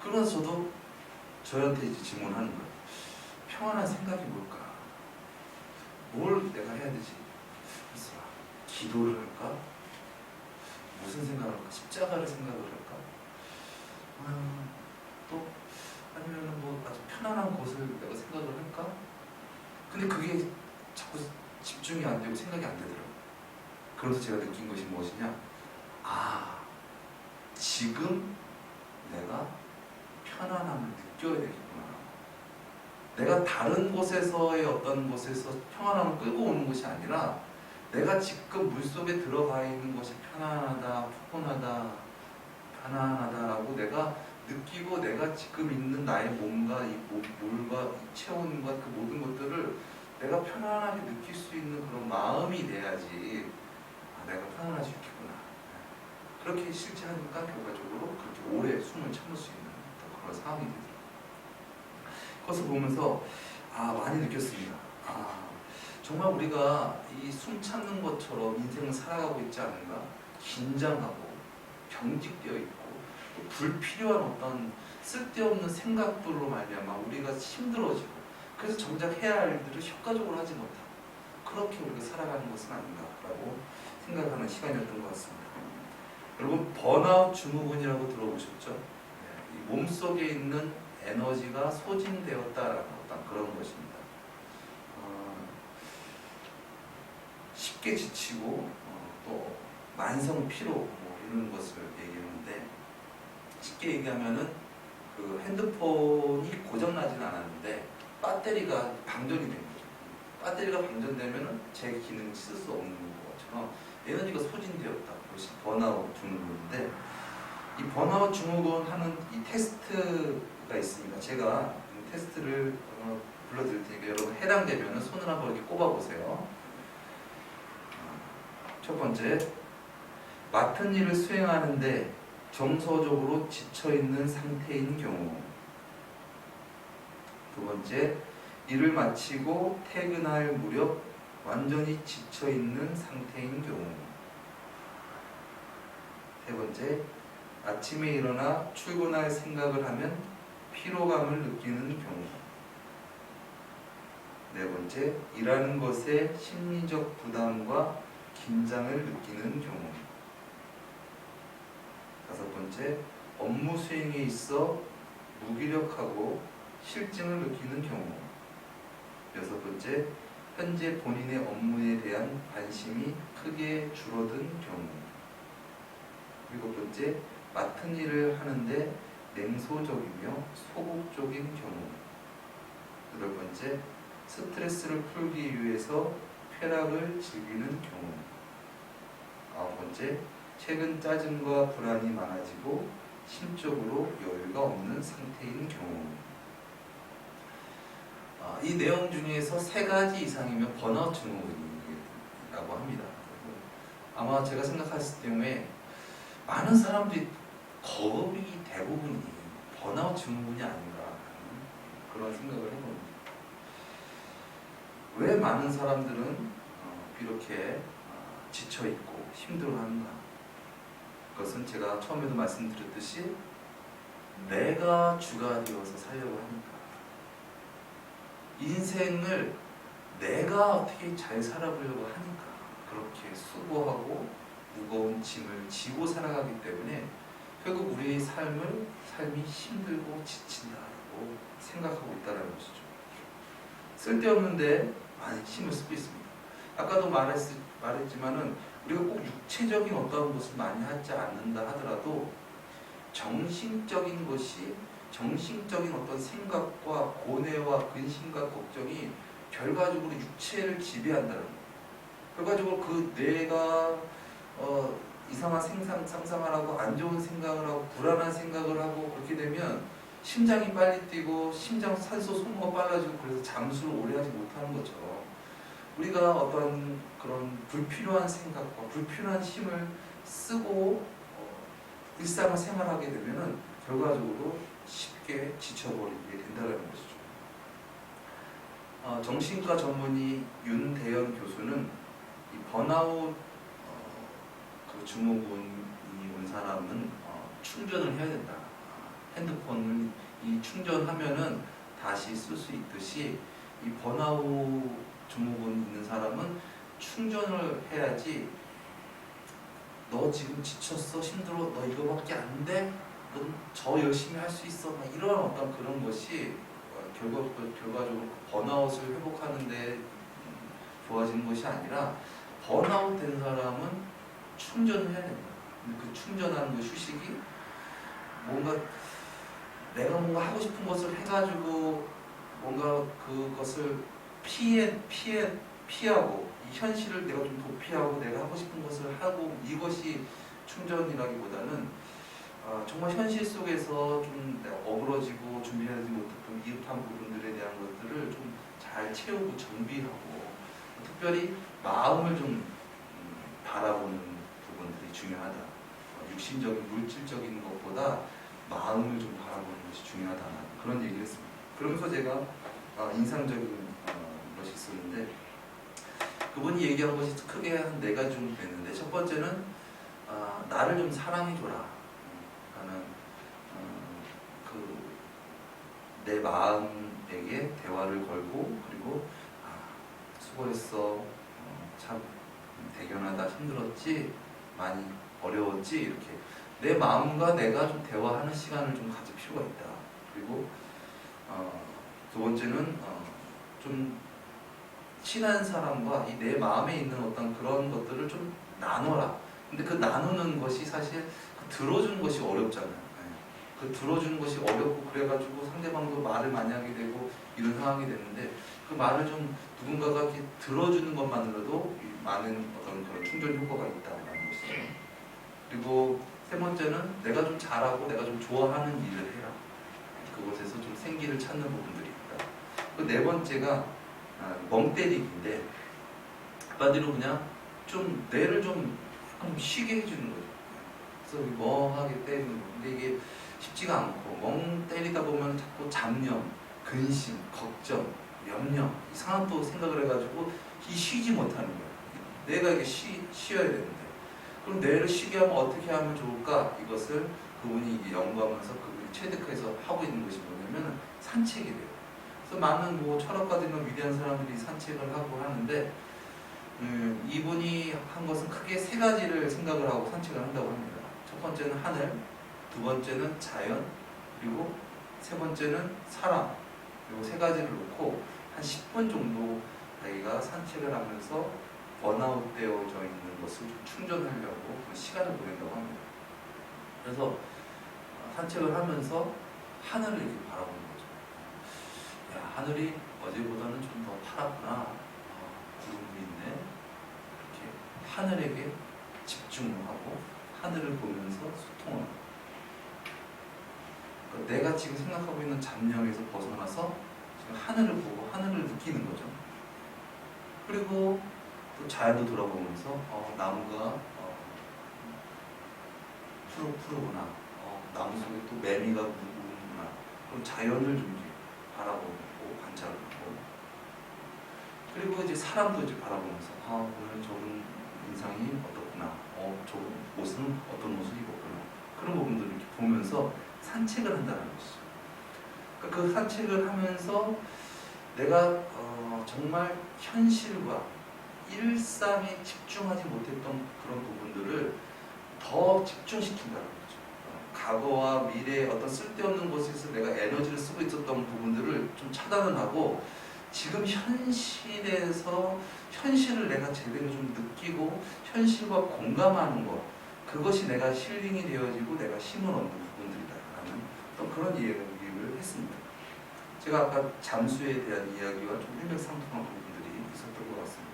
그러면서 저도 저한테 이제 질문하는 거예요. 평안한 생각이 뭘까? 뭘 내가 해야 되지? 그래서 기도를 할까? 무슨 생각을 할까? 십자가를 생각을 할까? 또 아니면 뭐 아주 편안한 곳을 내가 생각을 할까? 근데 그게 자꾸 집중이 안 되고 생각이 안 되더라고요. 그래서 제가 느낀 것이 무엇이냐? 지금 내가 편안함을 느껴야 되겠구나. 내가 다른 곳에서의 어떤 곳에서 평안함을 끌고 오는 것이 아니라 내가 지금 물속에 들어가 있는 것이 편안하다, 편안하다라고 내가 느끼고 내가 지금 있는 나의 몸과 이 물과 이 체온과 그 모든 것들을 내가 편안하게 느낄 수 있는 그런 마음이 돼야지 내가 편안할 수 있겠구나. 그렇게 실제 하니까 결과적으로 그렇게 오래 숨을 참을 수 있는 그런 상황이 되더라고요. 그것을 보면서 많이 느꼈습니다. 정말 우리가 이 숨 참는 것처럼 인생을 살아가고 있지 않은가? 긴장하고 경직되어 있고 또 불필요한 어떤 쓸데없는 생각들로 말미암아 우리가 힘들어지고 그래서 정작 해야 할 일들을 효과적으로 하지 못하고 그렇게 우리가 살아가는 것은 아닌가라고 생각하는 시간이었던 것 같습니다. 여러분, 번아웃 증후군이라고 들어보셨죠? 이 몸속에 있는 에너지가 소진되었다라는 어떤 그런 것입니다. 쉽게 지치고 또 만성 피로 이런 것을 얘기하는데, 쉽게 얘기하면은 그 핸드폰이 고장나지는 않았는데 배터리가 방전이 된 거죠. 배터리가 방전되면은 제 기능을 쓸 수 없는 것처럼 에너지가 소진되었다. 그것이 번아웃 증후군인데, 이 번아웃 증후군 하는 이 테스트가 있습니다. 제가 이 테스트를 불러드릴 테니까 여러분 해당되면 손을 한번 이렇게 꼽아보세요. 첫 번째, 맡은 일을 수행하는데 정서적으로 지쳐있는 상태인 경우. 두 번째, 일을 마치고 퇴근할 무렵 완전히 지쳐있는 상태인 경우. 세 번째, 아침에 일어나 출근할 생각을 하면 피로감을 느끼는 경우. 네 네 번째, 일하는 것에 심리적 부담과 긴장을 느끼는 경우. 다섯 번째, 업무 수행에 있어 무기력하고 실증을 느끼는 경우. 여섯 번째, 현재 본인의 업무에 대한 관심이 크게 줄어든 경우. 일곱 번째, 맡은 일을 하는데 냉소적이며 소극적인 경우. 여덟 번째, 스트레스를 풀기 위해서 쾌락을 즐기는 경우. 아홉 번째, 최근 짜증과 불안이 많아지고 심적으로 여유가 없는 상태인 경우. 이 내용 중에서 세 가지 이상이면 번아웃 증후군이라고 합니다. 아마 제가 생각했을 경우에 많은 사람들이 거의 대부분이 번아웃 증후군이 아닌가 하는 그런 생각을 해봅니다. 왜 많은 사람들은 이렇게 지쳐있고 힘들어하는가? 그것은 제가 처음에도 말씀드렸듯이 내가 주가 되어서 살려고 하니까, 인생을 내가 어떻게 잘 살아보려고 하니까 그렇게 수고하고 무거운 짐을 지고 살아가기 때문에 결국 우리의 삶이 힘들고 지친다고 생각하고 있다는 것이죠. 쓸데없는데 많이 힘을 쓰고 있습니다. 아까도 말했지만은 우리가 꼭 육체적인 어떤 것을 많이 하지 않는다 하더라도 정신적인 어떤 생각과 고뇌와 근심과 걱정이 결과적으로 육체를 지배한다는 거예요. 결과적으로 그 뇌가 이상한 상상을 하고 안 좋은 생각을 하고 불안한 생각을 하고 그렇게 되면 심장이 빨리 뛰고 심장 산소 소모가 빨라지고 그래서 잠수를 오래 하지 못하는 거죠. 우리가 어떤 그런 불필요한 생각과 불필요한 힘을 쓰고 일상을 생활하게 되면은 결과적으로 쉽게 지쳐버리게 된다는 것이죠. 정신과 전문의 윤대현 교수는 이 번아웃 그 증후군이 온 사람은 충전을 해야 된다. 핸드폰을 충전하면은 다시 쓸 수 있듯이 이 번아웃 증후군 있는 사람은 충전을 해야지. 너 지금 지쳤어? 힘들어? 너 이거밖에 안 돼? 넌 저 열심히 할 수 있어? 이런 어떤 그런 것이 결과적으로 번아웃을 회복하는데 좋아지는 것이 아니라, 번아웃 된 사람은 충전을 해야 된다. 근데 그 충전하는 그 휴식이 내가 뭔가 하고 싶은 것을 해가지고 뭔가 그것을 피하고 이 현실을 내가 좀 도피하고 내가 하고 싶은 것을 하고, 이것이 충전이라기보다는 정말 현실 속에서 좀 내가 어그러지고 준비하지 못했던 미흡한 부분들에 대한 것들을 좀 잘 채우고 정비하고, 특별히 마음을 좀 바라보는 부분들이 중요하다. 육신적인 물질적인 것보다 마음을 좀 바라보는 것이 중요하다, 그런 얘기를 했습니다. 그러면서 제가 인상적인 것이 있었는데, 그분이 얘기한 것이 크게 한 네 가지 정도 됐는데, 첫 번째는 나를 좀 사랑해줘라 하는 내 마음에게 대화를 걸고, 그리고 수고했어, 참 대견하다, 힘들었지, 많이 어려웠지, 이렇게 내 마음과 내가 좀 대화하는 시간을 좀 가질 필요가 있다. 그리고 두 번째는 좀 친한 사람과 이 내 마음에 있는 어떤 그런 것들을 좀 나눠라. 근데 그 나누는 것이 사실 들어주는 것이 어렵잖아요. 그 들어주는 것이 어렵고, 그래가지고 상대방도 말을 많이 하게 되고 이런 상황이 됐는데, 그 말을 좀 누군가가 이렇게 들어주는 것만으로도 많은 어떤 그런 충전 효과가 있다는 것이죠. 그리고 세 번째는 내가 좀 잘하고 내가 좀 좋아하는 일을 해라. 그곳에서 좀 생기를 찾는 부분들이 있다. 그 네 번째가 멍 때리기인데, 한마디로 그냥 좀 뇌를 좀 쉬게 해주는 거죠. 그래서 멍하게 때리는 거. 근데 이게 쉽지가 않고, 멍 때리다 보면 자꾸 잡념, 근심, 걱정, 염려, 이상한 또 생각을 해가지고 쉬지 못하는 거예요. 내가 이게 쉬어야 되는데, 그럼 뇌를 쉬게 하면 어떻게 하면 좋을까? 이것을 그분이 연구하면서 그분이 체득해서 하고 있는 것이 뭐냐면 산책이 돼요. 그래서 많은 뭐 철학가들이나 위대한 사람들이 산책을 하고 하는데 이분이 한 것은 크게 세 가지를 생각을 하고 산책을 한다고 합니다. 첫 번째는 하늘, 두 번째는 자연, 그리고 세 번째는 사람. 그리고 세 가지를 놓고 한 10분 정도 자기가 산책을 하면서 번아웃 되어져 있는 것을 좀 충전하려고 그 시간을 보낸다고 합니다. 그래서 산책을 하면서 하늘을 이렇게 바라보는 거죠. 야, 하늘이 어제보다는 좀 더 파랗구나. 구름이 있네. 이렇게 하늘에게 집중을 하고 하늘을 보면서 소통을 하고, 그러니까 내가 지금 생각하고 있는 잡념에서 벗어나서 지금 하늘을 보고 하늘을 느끼는 거죠. 그리고 또 자연도 돌아보면서 나무가 푸르푸르구나. 나무 속에 또 매미가 물구나. 그럼 자연을 좀 바라보고 관찰하고, 그리고 이제 사람도 이제 바라보면서 오늘 저분 인상이 어떻구나. 저 옷은 어떤 옷을 입었구나. 그런 부분들을 이렇게 보면서 산책을 한다는 것이죠. 그러니까 그 산책을 하면서 내가 정말 현실과 일상에 집중하지 못했던 그런 부분들을 더 집중시킨다는 거죠. 과거와 미래의 어떤 쓸데없는 곳에서 내가 에너지를 쓰고 있었던 부분들을 좀 차단을 하고 지금 현실에서 현실을 내가 제대로 좀 느끼고 현실과 공감하는 것, 그것이 내가 힐링이 되어지고 내가 힘을 얻는 부분들이다라는 또 그런 이야기를 했습니다. 제가 아까 잠수에 대한 이야기와 좀 일맥상통한 부분들이 있었던 것 같습니다.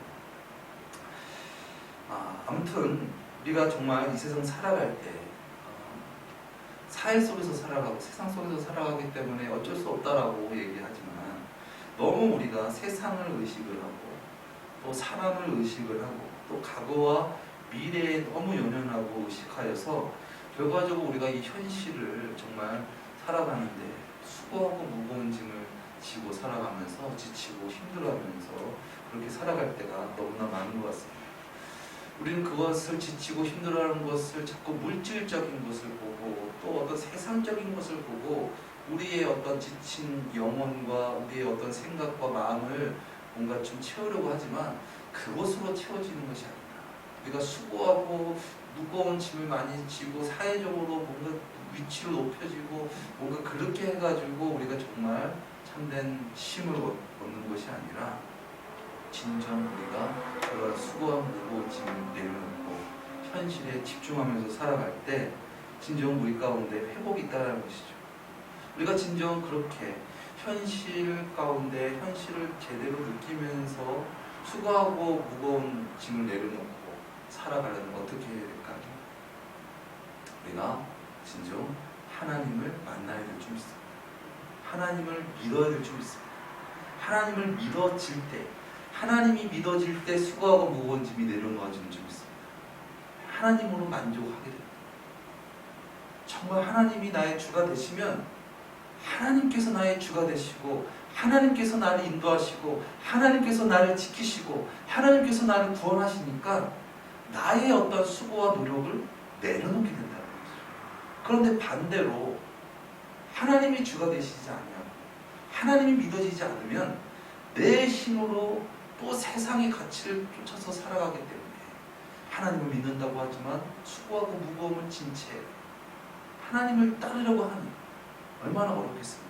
아무튼 우리가 정말 이 세상 살아갈 때 사회 속에서 살아가고 세상 속에서 살아가기 때문에 어쩔 수 없다라고 얘기하지만 너무 우리가 세상을 의식을 하고 또 사람을 의식을 하고 또 과거와 미래에 너무 연연하고 의식하여서 결과적으로 우리가 이 현실을 정말 살아가는데 수고하고 무거운 짐을 지고 살아가면서 지치고 힘들어하면서 그렇게 살아갈 때가 너무나 많은 것 같습니다. 우리는 그것을 지치고 힘들어하는 것을 자꾸 물질적인 것을 보고 또 어떤 세상적인 것을 보고 우리의 어떤 지친 영혼과 우리의 어떤 생각과 마음을 뭔가 좀 채우려고 하지만 그것으로 채워지는 것이 아니다. 우리가 수고하고 무거운 짐을 많이 지고 사회적으로 뭔가 위치를 높여지고 뭔가 그렇게 해가지고 우리가 정말 참된 힘을 얻는 것이 아니라 진정 우리가 그런 수고한 무거운 짐을 내려놓고 현실에 집중하면서 살아갈 때 진정 우리 가운데 회복이 있다는 것이죠. 우리가 진정 그렇게 현실 가운데 현실을 제대로 느끼면서 수고하고 무거운 짐을 내려놓고 살아가려면 어떻게 해야 될까요? 우리가 진정 하나님을 만나야 될 줄 믿습니다. 하나님을 믿어야 될 줄 믿습니다. 하나님을 믿어질 때, 하나님이 믿어질 때 수고하고 무거운 짐이 내려놓아지는 줄 믿습니다. 하나님으로 만족하게 됩니다. 정말 하나님이 나의 주가 되시면 하나님께서 나의 주가 되시고 하나님께서 나를 인도하시고 하나님께서 나를 지키시고 하나님께서 나를 구원하시니까 나의 어떤 수고와 노력을 내려놓게 된다는 거죠. 그런데 반대로 하나님이 주가 되시지 않으면 하나님이 믿어지지 않으면 내 힘으로 또 세상의 가치를 쫓아서 살아가기 때문에 하나님을 믿는다고 하지만 수고하고 무거움을 진 채 하나님을 따르려고 하니 얼마나 어렵겠습니까?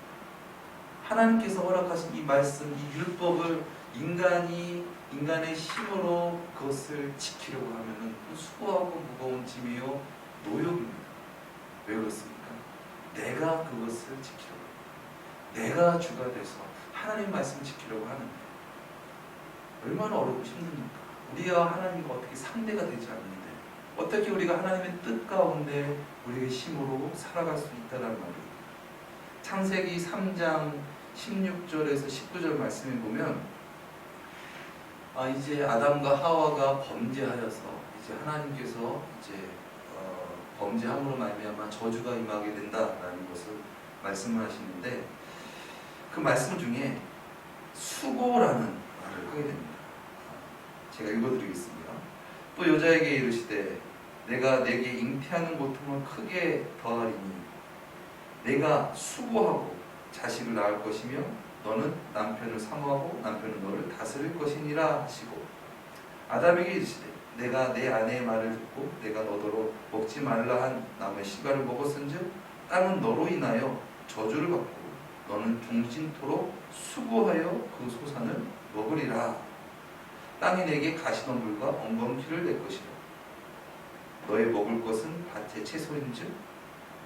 하나님께서 허락하신 이 말씀, 이 율법을 인간의 힘으로 그것을 지키려고 하면은 수고하고 무거운 짐이요 노역입니다. 왜 그렇습니까? 내가 그것을 지키려고, 내가 주가 돼서 하나님 말씀 지키려고 하는데 얼마나 어렵고 힘듭니까? 우리와 하나님과 어떻게 상대가 되지 않는데 어떻게 우리가 하나님의 뜻 가운데 우리의 힘으로 살아갈 수 있다는 말입니다. 창세기 3장 16절에서 19절 말씀에 보면 이제 아담과 하와가 범죄하여서 이제 하나님께서 이제 범죄함으로 말미암아 저주가 임하게 된다라는 것을 말씀하시는데 그 말씀 중에 수고라는 말을 하게 됩니다. 제가 읽어드리겠습니다. 또 여자에게 이르시되 내가 내게 잉태하는 고통을 크게 더하리니 내가 수고하고 자식을 낳을 것이며 너는 남편을 사모하고 남편은 너를 다스릴 것이니라 하시고 아담에게 이르시되 내가 내 아내의 말을 듣고 내가 너더러 먹지 말라 한 나무의 씨과를 먹었은즉 땅은 너로 인하여 저주를 받고 너는 종신토록 수고하여 그 소산을 먹으리라. 땅이 내게 가시덤불과 엉겅퀴를 낼 것이라. 너의 먹을 것은 밭의 채소인즉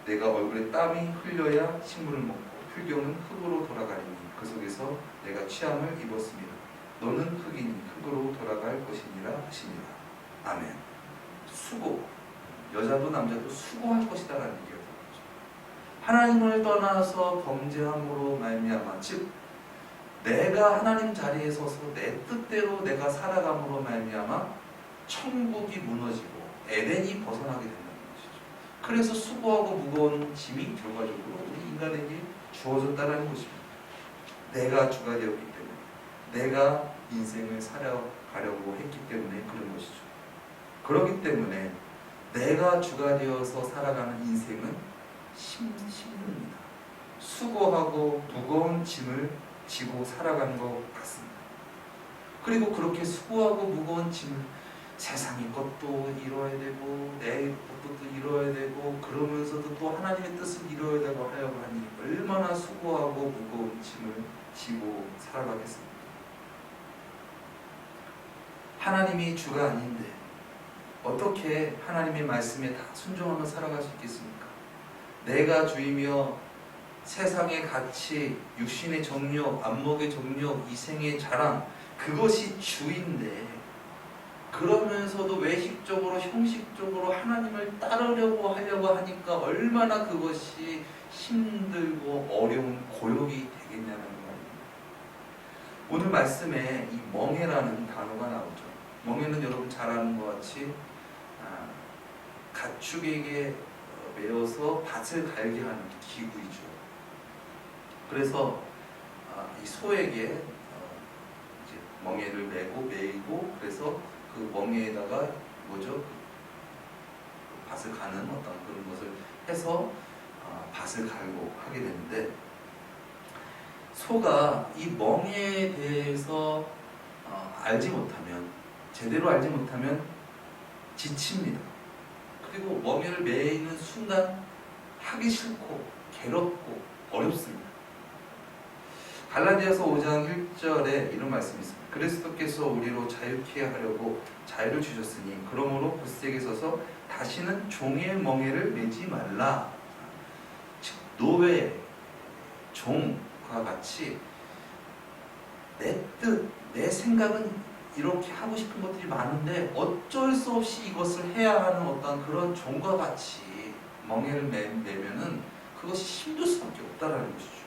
내가 얼굴에 땀이 흘려야 식물을 먹고 풀경은 흙으로 돌아가리니 그 속에서 내가 취함을 입었습니다. 너는 흙이니 흙으로 돌아갈 것이니라 하시니라. 아멘. 수고. 여자도 남자도 수고할 것이다라는 얘기가 되는 거죠. 하나님을 떠나서 범죄함으로 말미암아, 즉 내가 하나님 자리에 서서 내 뜻대로 내가 살아감으로 말미암아 천국이 무너지고 에덴이 벗어나게 된다는 것이죠. 그래서 수고하고 무거운 짐이 결과적으로 우리 인간에게 주어졌다는 것입니다. 내가 주가 되었기 때문에, 내가 인생을 살아가려고 했기 때문에 그런 것이죠. 그렇기 때문에 내가 주가 되어서 살아가는 인생은 힘듭니다. 수고하고 무거운 짐을 지고 살아가는 것 같습니다. 그리고 그렇게 수고하고 무거운 짐을 세상의 것도 이뤄야 되고 내 것도 또 이뤄야 되고 그러면서도 또 하나님의 뜻을 이뤄야 되고 하려고 하니 얼마나 수고하고 무거운 짐을 지고 살아가겠습니까? 하나님이 주가 아닌데 어떻게 하나님의 말씀에 다 순종하며 살아갈 수 있겠습니까? 내가 주이며 세상의 가치, 육신의 정욕, 안목의 정욕, 이생의 자랑, 그것이 주인데 그러면서도 외식적으로 형식적으로 하나님을 따르려고 하려고 하니까 얼마나 그것이 힘들고 어려운 고역이 되겠냐는 말입니다. 오늘 말씀에 이 멍해라는 단어가 나오죠. 멍해는 여러분 잘 아는 것 같이 가축에게 매어서 밭을 갈게 하는 기구이죠. 그래서 이 소에게 이제 멍에를 매이고 그래서 그 멍에에다가 그 밭을 가는 어떤 그런 것을 해서 밭을 갈고 하게 되는데 소가 이 멍에에 대해서 제대로 알지 못하면 지칩니다. 그리고 멍에를 매이는 순간 하기 싫고 괴롭고 어렵습니다. 갈라디아서 5장 1절에 이런 말씀이 있습니다. 그리스도께서 우리로 자유케 하려고 자유를 주셨으니 그러므로 굳세게 서서 다시는 종의 멍에를 매지 말라. 즉 노예, 종과 같이 내 뜻, 내 생각은 이렇게 하고 싶은 것들이 많은데 어쩔 수 없이 이것을 해야 하는 어떤 그런 종과 같이 멍에를 매면은 그것이 힘들 수밖에 없다라는 것이죠.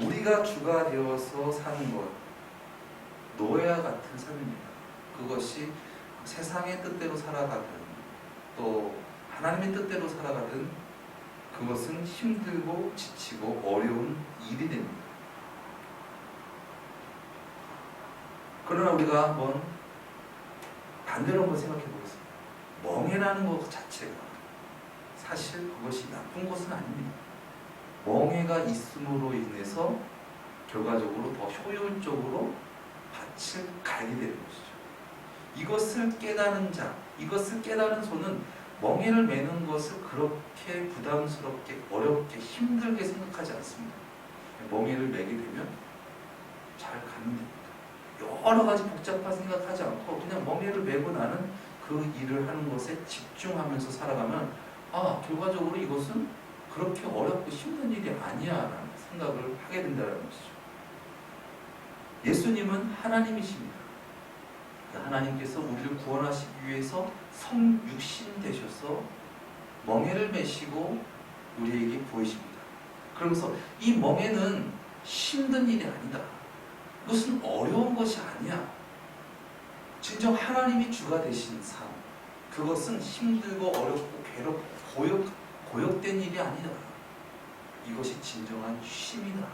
우리가 주가 되어서 사는 것, 노예와 같은 삶입니다. 그것이 세상의 뜻대로 살아가든 또 하나님의 뜻대로 살아가든 그것은 힘들고 지치고 어려운 일이 됩니다. 그러나 우리가 한번 반대로 한번 생각해 보겠습니다. 멍해라는 것 자체가 사실 그것이 나쁜 것은 아닙니다. 멍해가 있음으로 인해서 결과적으로 더 효율적으로 밭을 갈게 되는 것이죠. 이것을 깨달은 자, 이것을 깨달은 소는 멍해를 매는 것을 그렇게 부담스럽게 어렵게 힘들게 생각하지 않습니다. 멍해를 매게 되면 잘 가면 됩니다. 여러 가지 복잡한 생각하지 않고 그냥 멍해를 메고 나는 그 일을 하는 것에 집중하면서 살아가면 결과적으로 이것은 그렇게 어렵고 힘든 일이 아니야 라는 생각을 하게 된다는 것이죠. 예수님은 하나님이십니다. 하나님께서 우리를 구원하시기 위해서 성육신 되셔서 멍해를 메시고 우리에게 보이십니다. 그러면서 이 멍해는 힘든 일이 아니다. 무슨 어려운 것이 아니야. 진정 하나님이 주가 되신 삶, 그것은 힘들고 어렵고 괴롭고 고역된 일이 아니다. 이것이 진정한 쉼이다.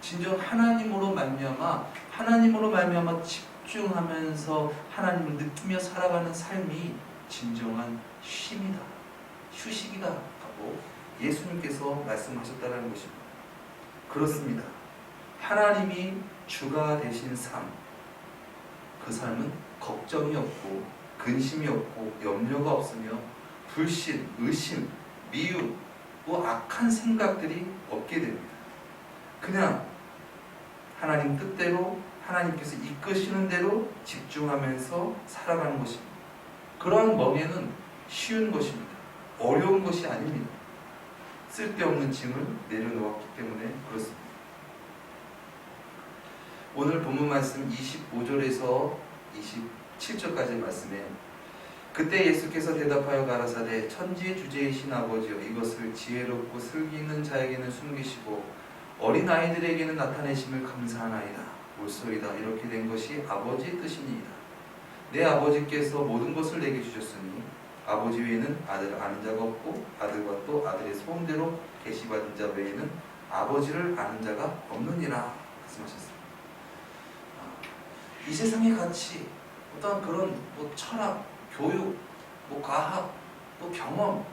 진정 하나님으로 말미암아 집중하면서 하나님을 느끼며 살아가는 삶이 진정한 쉼이다. 휴식이다 하고 예수님께서 말씀하셨다는 것입니다. 그렇습니다. 하나님이 주가 되신 삶, 그 삶은 걱정이 없고 근심이 없고 염려가 없으며 불신, 의심, 미움, 뭐 악한 생각들이 없게 됩니다. 그냥 하나님 뜻대로 하나님께서 이끄시는 대로 집중하면서 살아가는 것입니다. 그러한 멍에는 쉬운 것입니다. 어려운 것이 아닙니다. 쓸데없는 짐을 내려놓았기 때문에 그렇습니다. 오늘 본문 말씀 25절에서 27절까지의 말씀에 그때 예수께서 대답하여 가라사대 천지 주제이신 아버지여 이것을 지혜롭고 슬기 있는 자에게는 숨기시고 어린 아이들에게는 나타내심을 감사하나이다. 옳소이다. 이렇게 된 것이 아버지의 뜻이니이다. 내 아버지께서 모든 것을 내게 주셨으니 아버지 외에는 아들을 아는 자가 없고 아들과 또 아들의 소원대로 계시받은 자 외에는 아버지를 아는 자가 없느니라 말씀하셨습니다. 이 세상의 가치, 어떤 그런 철학, 교육, 과학, 또 경험,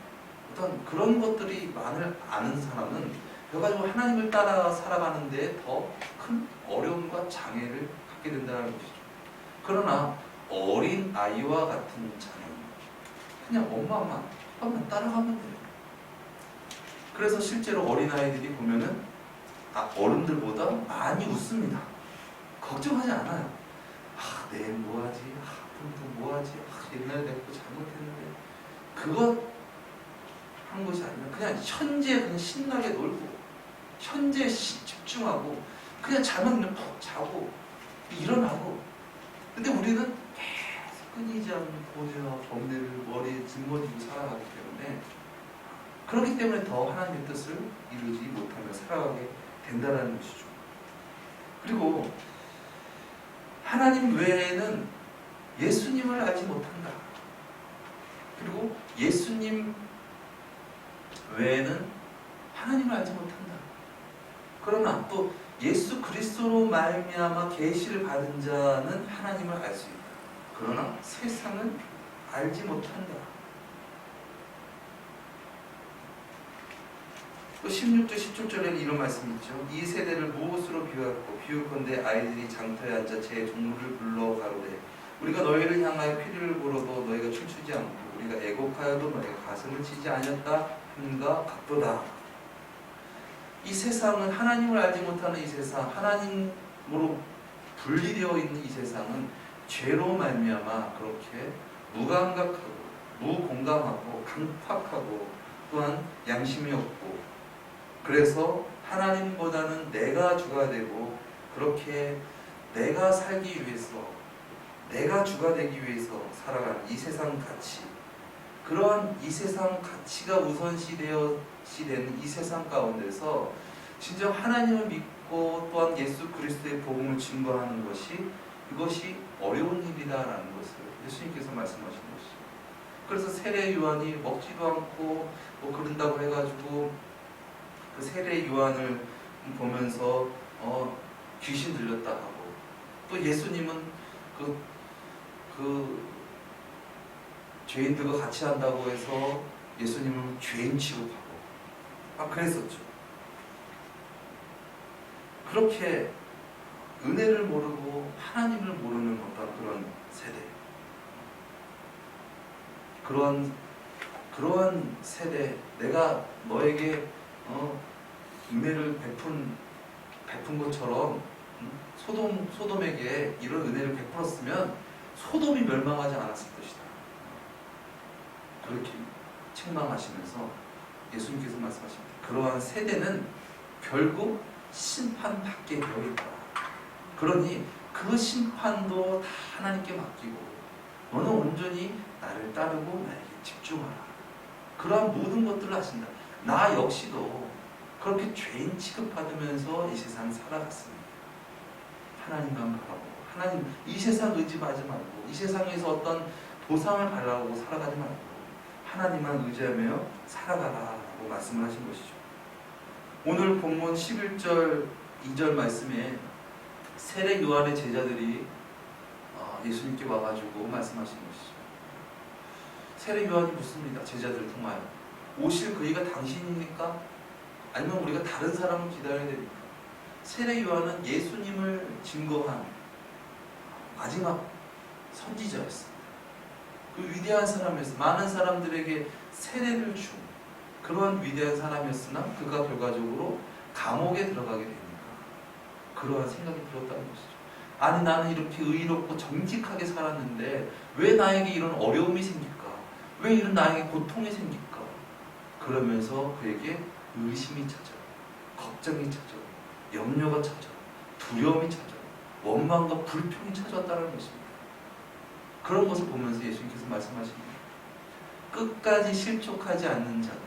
어떤 그런 것들이 많을 아는 사람은 그래가지고 하나님을 따라 살아가는데 더 큰 어려움과 장애를 갖게 된다는 것이죠. 그러나 어린 아이와 같은 자녀는 그냥 아빠만 따라가면 돼요. 그래서 실제로 어린 아이들이 보면은 어른들보다 많이 웃습니다. 걱정하지 않아요. 내일 뭐하지? 앞으로 뭐하지? 옛날에 내가 또 잘못했는데 그것 한 것이 아니라 그냥 현재 그냥 신나게 놀고 현재에 집중하고 그냥 자면 그냥 푹 자고 일어나고. 근데 우리는 계속 끊이지 않는 고뇌와 범죄를 머리에 짊어지고 살아가기 때문에 그렇기 때문에 더 하나님의 뜻을 이루지 못하며 살아가게 된다는 것이죠. 그리고 하나님 외에는 예수님을 알지 못한다. 그리고 예수님 외에는 하나님을 알지 못한다. 그러나 또 예수 그리스도로 말미암아 계시를 받은 자는 하나님을 알 수 있다. 그러나 세상은 알지 못한다. 또 16절 17절에는 이런 말씀이 있죠. 이 세대를 무엇으로 비유하고 비유컨대 아이들이 장터에 앉아 제 종류를 불러 가로되 우리가 너희를 향하여 피리를 불어도 너희가 춤추지 않고 우리가 애곡하여도 너희가 가슴을 치지 아니었다 함과 같도다. 이 세상은 하나님을 알지 못하는 이 세상, 하나님으로 분리되어 있는 이 세상은 죄로 말미암아 그렇게 무감각하고 무공감하고 강팍하고 또한 양심이 없고 그래서 하나님보다는 내가 주가 되고 그렇게 내가 살기 위해서 내가 주가 되기 위해서 살아가는 이 세상 가치, 그러한 이 세상 가치가 우선시되는 이 세상 가운데서 진정 하나님을 믿고 또한 예수 그리스도의 복음을 증거하는 것이 그것이 어려운 일이다라는 것을 예수님께서 말씀하신 것이죠. 그래서 세례 요한이 먹지도 않고 그런다고 해가지고 그 세례 요한을 보면서 귀신 들렸다 하고 또 예수님은 그 죄인들과 같이 한다고 해서 예수님을 죄인 취급하고 그랬었죠. 그렇게 은혜를 모르고 하나님을 모르는 어떤 그런 세대, 그러한 세대, 내가 너에게 은혜를 베푼 것처럼 소돔에게 이런 은혜를 베풀었으면 소돔이 멸망하지 않았을 것이다. 그렇게 책망하시면서 예수님께서 말씀하십니다. 그러한 세대는 결국 심판받게 되어 있다. 그러니 그 심판도 다 하나님께 맡기고 너는 온전히 나를 따르고 나에게 집중하라. 그러한 모든 것들을 하신다. 나 역시도 그렇게 죄인 취급받으면서 이 세상 살아갔습니다. 하나님만 바라보고 이 세상 의지하지 말고 이 세상에서 어떤 보상을 바라고 살아가지 말고 하나님만 의지하며 살아가라라고 말씀을 하신 것이죠. 오늘 본문 11절 2절 말씀에 세례 요한의 제자들이 예수님께 와가지고 말씀하신 것이죠. 세례 요한이 묻습니다. 제자들을 통하여 오실 그이가 당신입니까? 아니면 우리가 다른 사람을 기다려야 됩니까? 세례 요한은 예수님을 증거한 마지막 선지자였습니다. 그 위대한 사람이었어. 많은 사람들에게 세례를 준 그런 위대한 사람이었으나 그가 결과적으로 감옥에 들어가게 되니까 그러한 생각이 들었다는 것이죠. 아니 나는 이렇게 의롭고 정직하게 살았는데 왜 나에게 이런 어려움이 생길까? 왜 이런 나에게 고통이 생길까? 그러면서 그에게 의심이 찾아요. 걱정이 찾아요. 염려가 찾아요. 두려움이 찾아요. 원망과 불평이 찾아왔다는 것입니다. 그런 것을 보면서 예수님께서 말씀하십니다. 끝까지 실족하지 않는 자가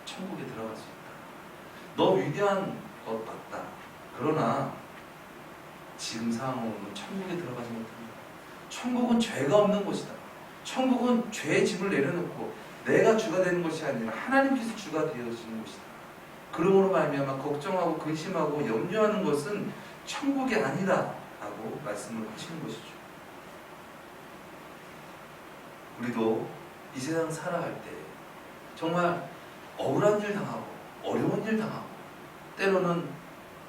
천국에 들어갈 수 있다. 너 위대한 것 맞다. 그러나 지금 상황으로는 천국에 들어가지 못합니다. 천국은 죄가 없는 곳이다. 천국은 죄의 짐을 내려놓고 내가 주가 되는 것이 아니라 하나님께서 주가 되어지는 곳이다. 그러므로 말미암아 걱정하고 근심하고 염려하는 것은 천국이 아니다 라고 말씀을 하시는 것이죠. 우리도 이 세상 살아갈 때 정말 억울한 일 당하고 어려운 일 당하고 때로는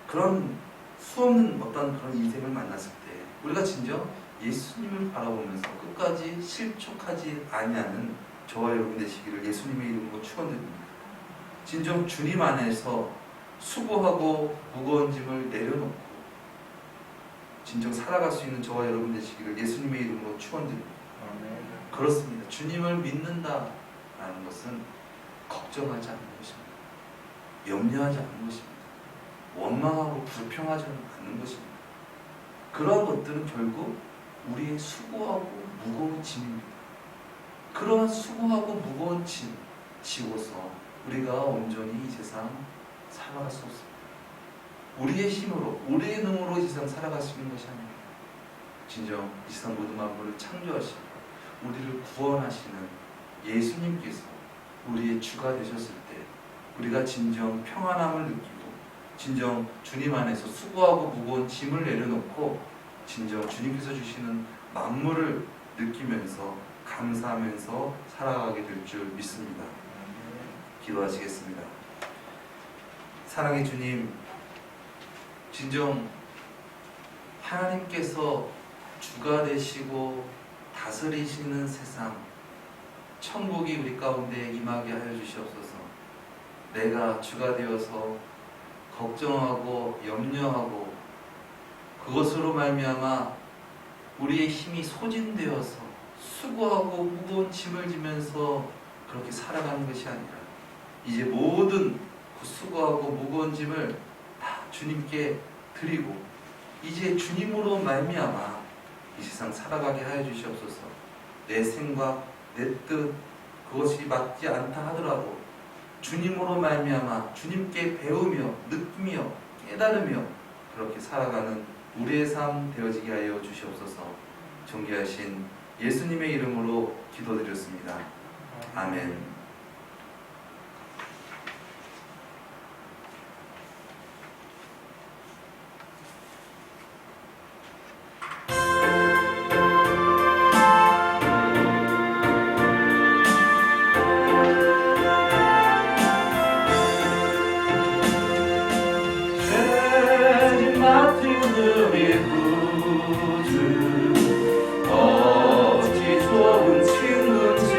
그런 수없는 어떤 그런 인생을 만났을 때 우리가 진정 예수님을 바라보면서 끝까지 실족하지 아니하는 저와 여러분 되시기를 예수님의 이름으로 축원드립니다. 진정 주님 안에서 수고하고 무거운 짐을 내려놓고 진정 살아갈 수 있는 저와 여러분 되시기를 예수님의 이름으로 축원드립니다. 그렇습니다. 주님을 믿는다라는 것은 걱정하지 않는 것입니다. 염려하지 않는 것입니다. 원망하고 불평하지 않는 것입니다. 그러한 것들은 결국 우리의 수고하고 무거운 짐입니다. 그러한 수고하고 무거운 짐 지고서 우리가 온전히 이 세상 살아갈 수 없습니다. 우리의 힘으로, 우리의 능으로 이 세상 살아갈 수 있는 것이 아닙니다. 진정 이 세상 모든 만물을 창조하시고 우리를 구원하시는 예수님께서 우리의 주가 되셨을 때 우리가 진정 평안함을 느끼고 진정 주님 안에서 수고하고 무거운 짐을 내려놓고 진정 주님께서 주시는 만물을 느끼면서 감사하면서 살아가게 될 줄 믿습니다. 기도하시겠습니다. 사랑의 주님, 진정 하나님께서 주가 되시고 다스리시는 세상 천국이 우리 가운데 임하게 하여 주시옵소서. 내가 주가 되어서 걱정하고 염려하고 그것으로 말미암아 우리의 힘이 소진되어서 수고하고 무거운 짐을 지면서 그렇게 살아가는 것이 아니라 이제 모든 그 수고하고 무거운 짐을 다 주님께 드리고 이제 주님으로 말미암아 이 세상 살아가게 하여 주시옵소서. 내 생각, 내 뜻 그것이 맞지 않다 하더라도 주님으로 말미암아 주님께 배우며 느끼며 깨달으며 그렇게 살아가는 우리의 삶 되어지게 하여 주시옵소서. 존귀하신 예수님의 이름으로 기도드렸습니다. 아멘. 어찌 좋은 친구인지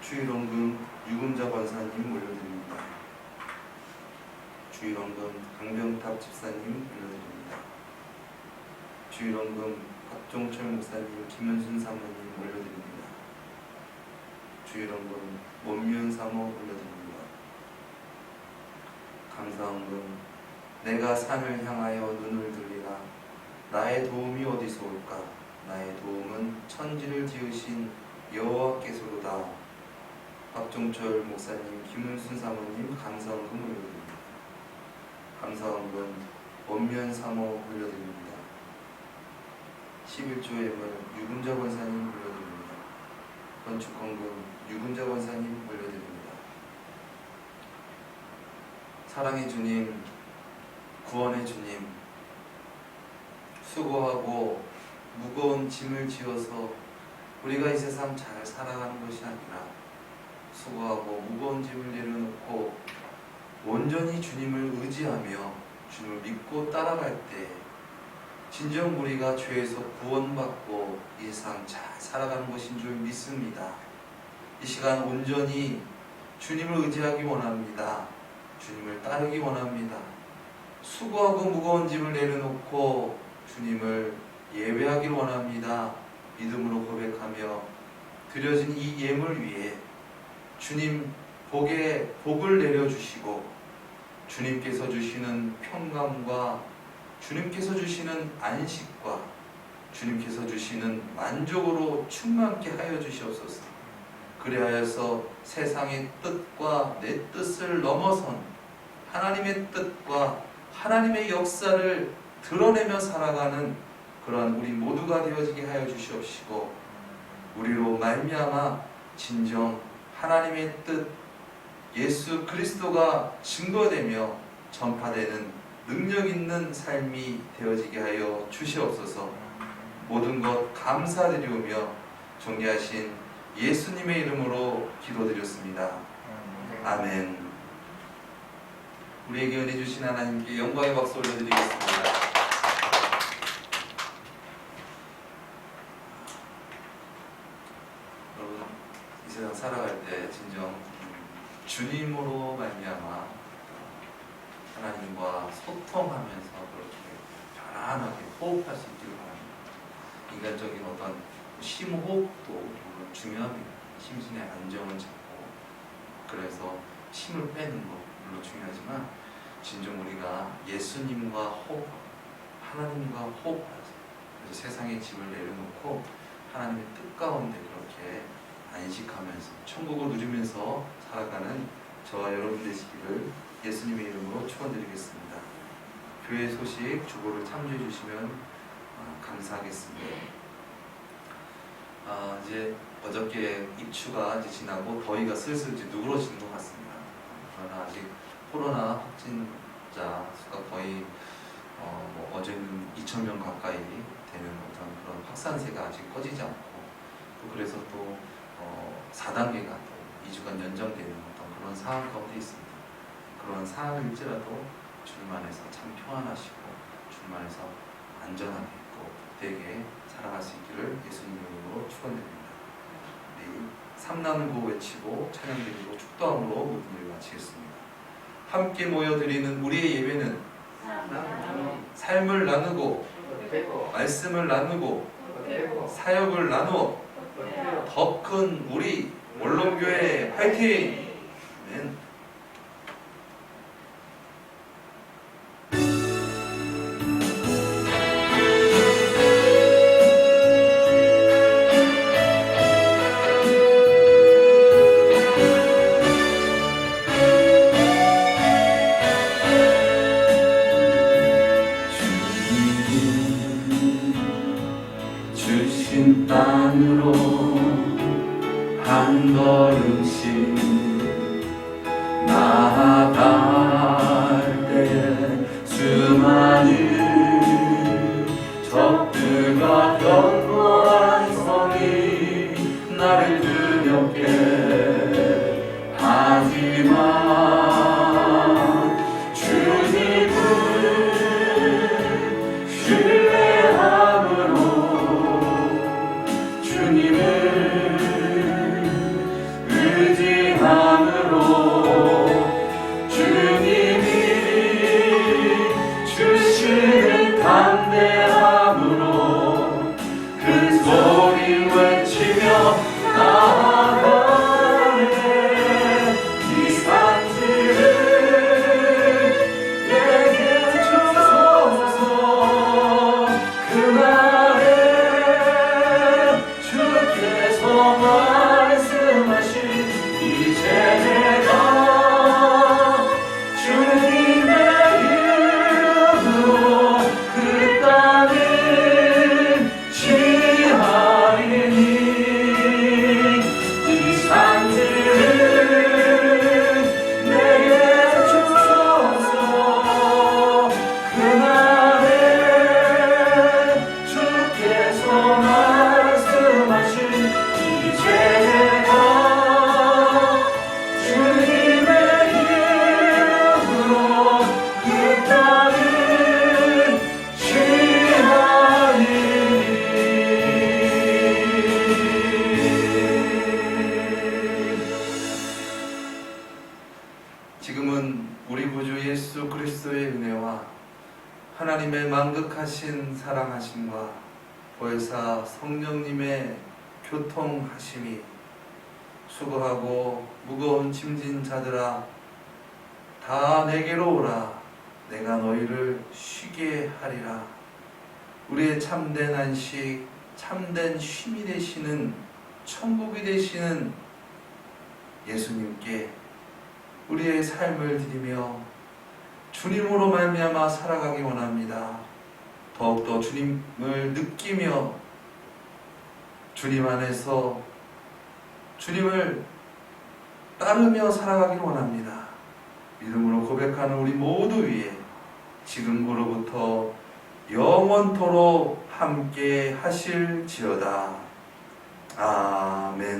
주일원금 유금자 권사님 올려드립니다. 주일원금 강병탑 집사님 올려드립니다. 주일원금 박종철 목사님, 김은순 사모님 올려드립니다. 주일원금 원미연 사모 올려드립니다. 감사원금 내가 산을 향하여 눈을 들리라. 나의 도움이 어디서 올까? 나의 도움은 천지를 지으신 여호와께서로다. 박종철 목사님, 김은순 사모님 감사원금 올려드립니다. 감사원금 원면 사모 올려드립니다. 11조 예물 유금자 권사님 올려드립니다. 건축헌금 유금자 권사님 올려드립니다. 사랑의 주님, 구원의 주님, 수고하고 무거운 짐을 지어서 우리가 이 세상 잘 살아가는 것이 아니라 수고하고 무거운 짐을 내려놓고 온전히 주님을 의지하며 주님을 믿고 따라갈 때 진정 우리가 죄에서 구원받고 이 세상 잘 살아가는 것인 줄 믿습니다. 이 시간 온전히 주님을 의지하기 원합니다. 주님을 따르기 원합니다. 수고하고 무거운 짐을 내려놓고 주님을 예배하길 원합니다. 믿음으로 고백하며 드려진 이 예물 위에 주님 복을 내려주시고 주님께서 주시는 평강과 주님께서 주시는 안식과 주님께서 주시는 만족으로 충만케 하여 주시옵소서. 그리하여서 세상의 뜻과 내 뜻을 넘어선 하나님의 뜻과 하나님의 역사를 드러내며 살아가는 그러한 우리 모두가 되어지게 하여 주시옵시고 우리로 말미암아 진정 하나님의 뜻 예수 그리스도가 증거되며 전파되는 능력 있는 삶이 되어지게 하여 주시옵소서. 모든 것 감사드리오며 존귀하신 예수님의 이름으로 기도드렸습니다. 아멘. 우리에게 은혜 주신 하나님께 영광의 박수 올려드리겠습니다. 여러분, 이 세상 살아갈 때 진정 주님으로 말미암아 하나님과 소통하면서 그렇게 편안하게 호흡할 수 있기를 바랍니다. 인간적인 어떤 심호흡도 물론 중요합니다. 심신의 안정을 찾고 그래서 힘을 빼는 것 물론 중요하지만 진정 우리가 예수님과 호흡, 하나님과 호흡하면서 그래서 세상의 짐을 내려놓고 하나님의 뜻 가운데 그렇게 안식하면서 천국을 누리면서 살아가는 저와 여러분 되시기를 예수님의 이름으로 축원드리겠습니다. 교회 소식 주보를 참조해 주시면 감사하겠습니다. 이제 어저께 입추가 이제 지나고 더위가 슬슬 이제 누그러지는 것 같습니다. 그러나 아직 코로나 확진자 수가 거의 어제는 2,000명 가까이 되는 어떤 그런 확산세가 아직 꺼지지 않고 또 그래서 또 4단계가 또 2주간 연장되는 어떤 그런 상황 가운데 있습니다. 그런 상황일지라도 주님 안에서 참 평안하시고 주님 안에서 안전하게 또 복되게 살아갈 수 있기를 예수님 이름으로 축원드립니다. 우리 삼나누고 외치고 찬양드리고 축도함으로 모든 일을 마치겠습니다. 함께 모여드리는 우리의 예배는 삶을 나누고 말씀을 나누고 사역을 나누어 더 큰 우리 원로교회 화이팅! 아멘. 주신 땅으로 한 걸음씩 나아갈 때 수많은 적들과 견고한 성이 나를 두렵게 하지만 주님을 신뢰함으로 주님을 완벽하신 사랑하심과 보혜사 성령님의 교통하심이 수고하고 무거운 짐진 자들아 다 내게로 오라 내가 너희를 쉬게 하리라. 우리의 참된 안식, 참된 쉼이 되시는 천국이 되시는 예수님께 우리의 삶을 드리며 주님으로 말미암아 살아가기 원합니다. 더욱더 주님을 느끼며 주님 안에서 주님을 따르며 살아가길 원합니다. 믿음으로 고백하는 우리 모두 위에 지금으로부터 영원토록 함께 하실지어다. 아멘.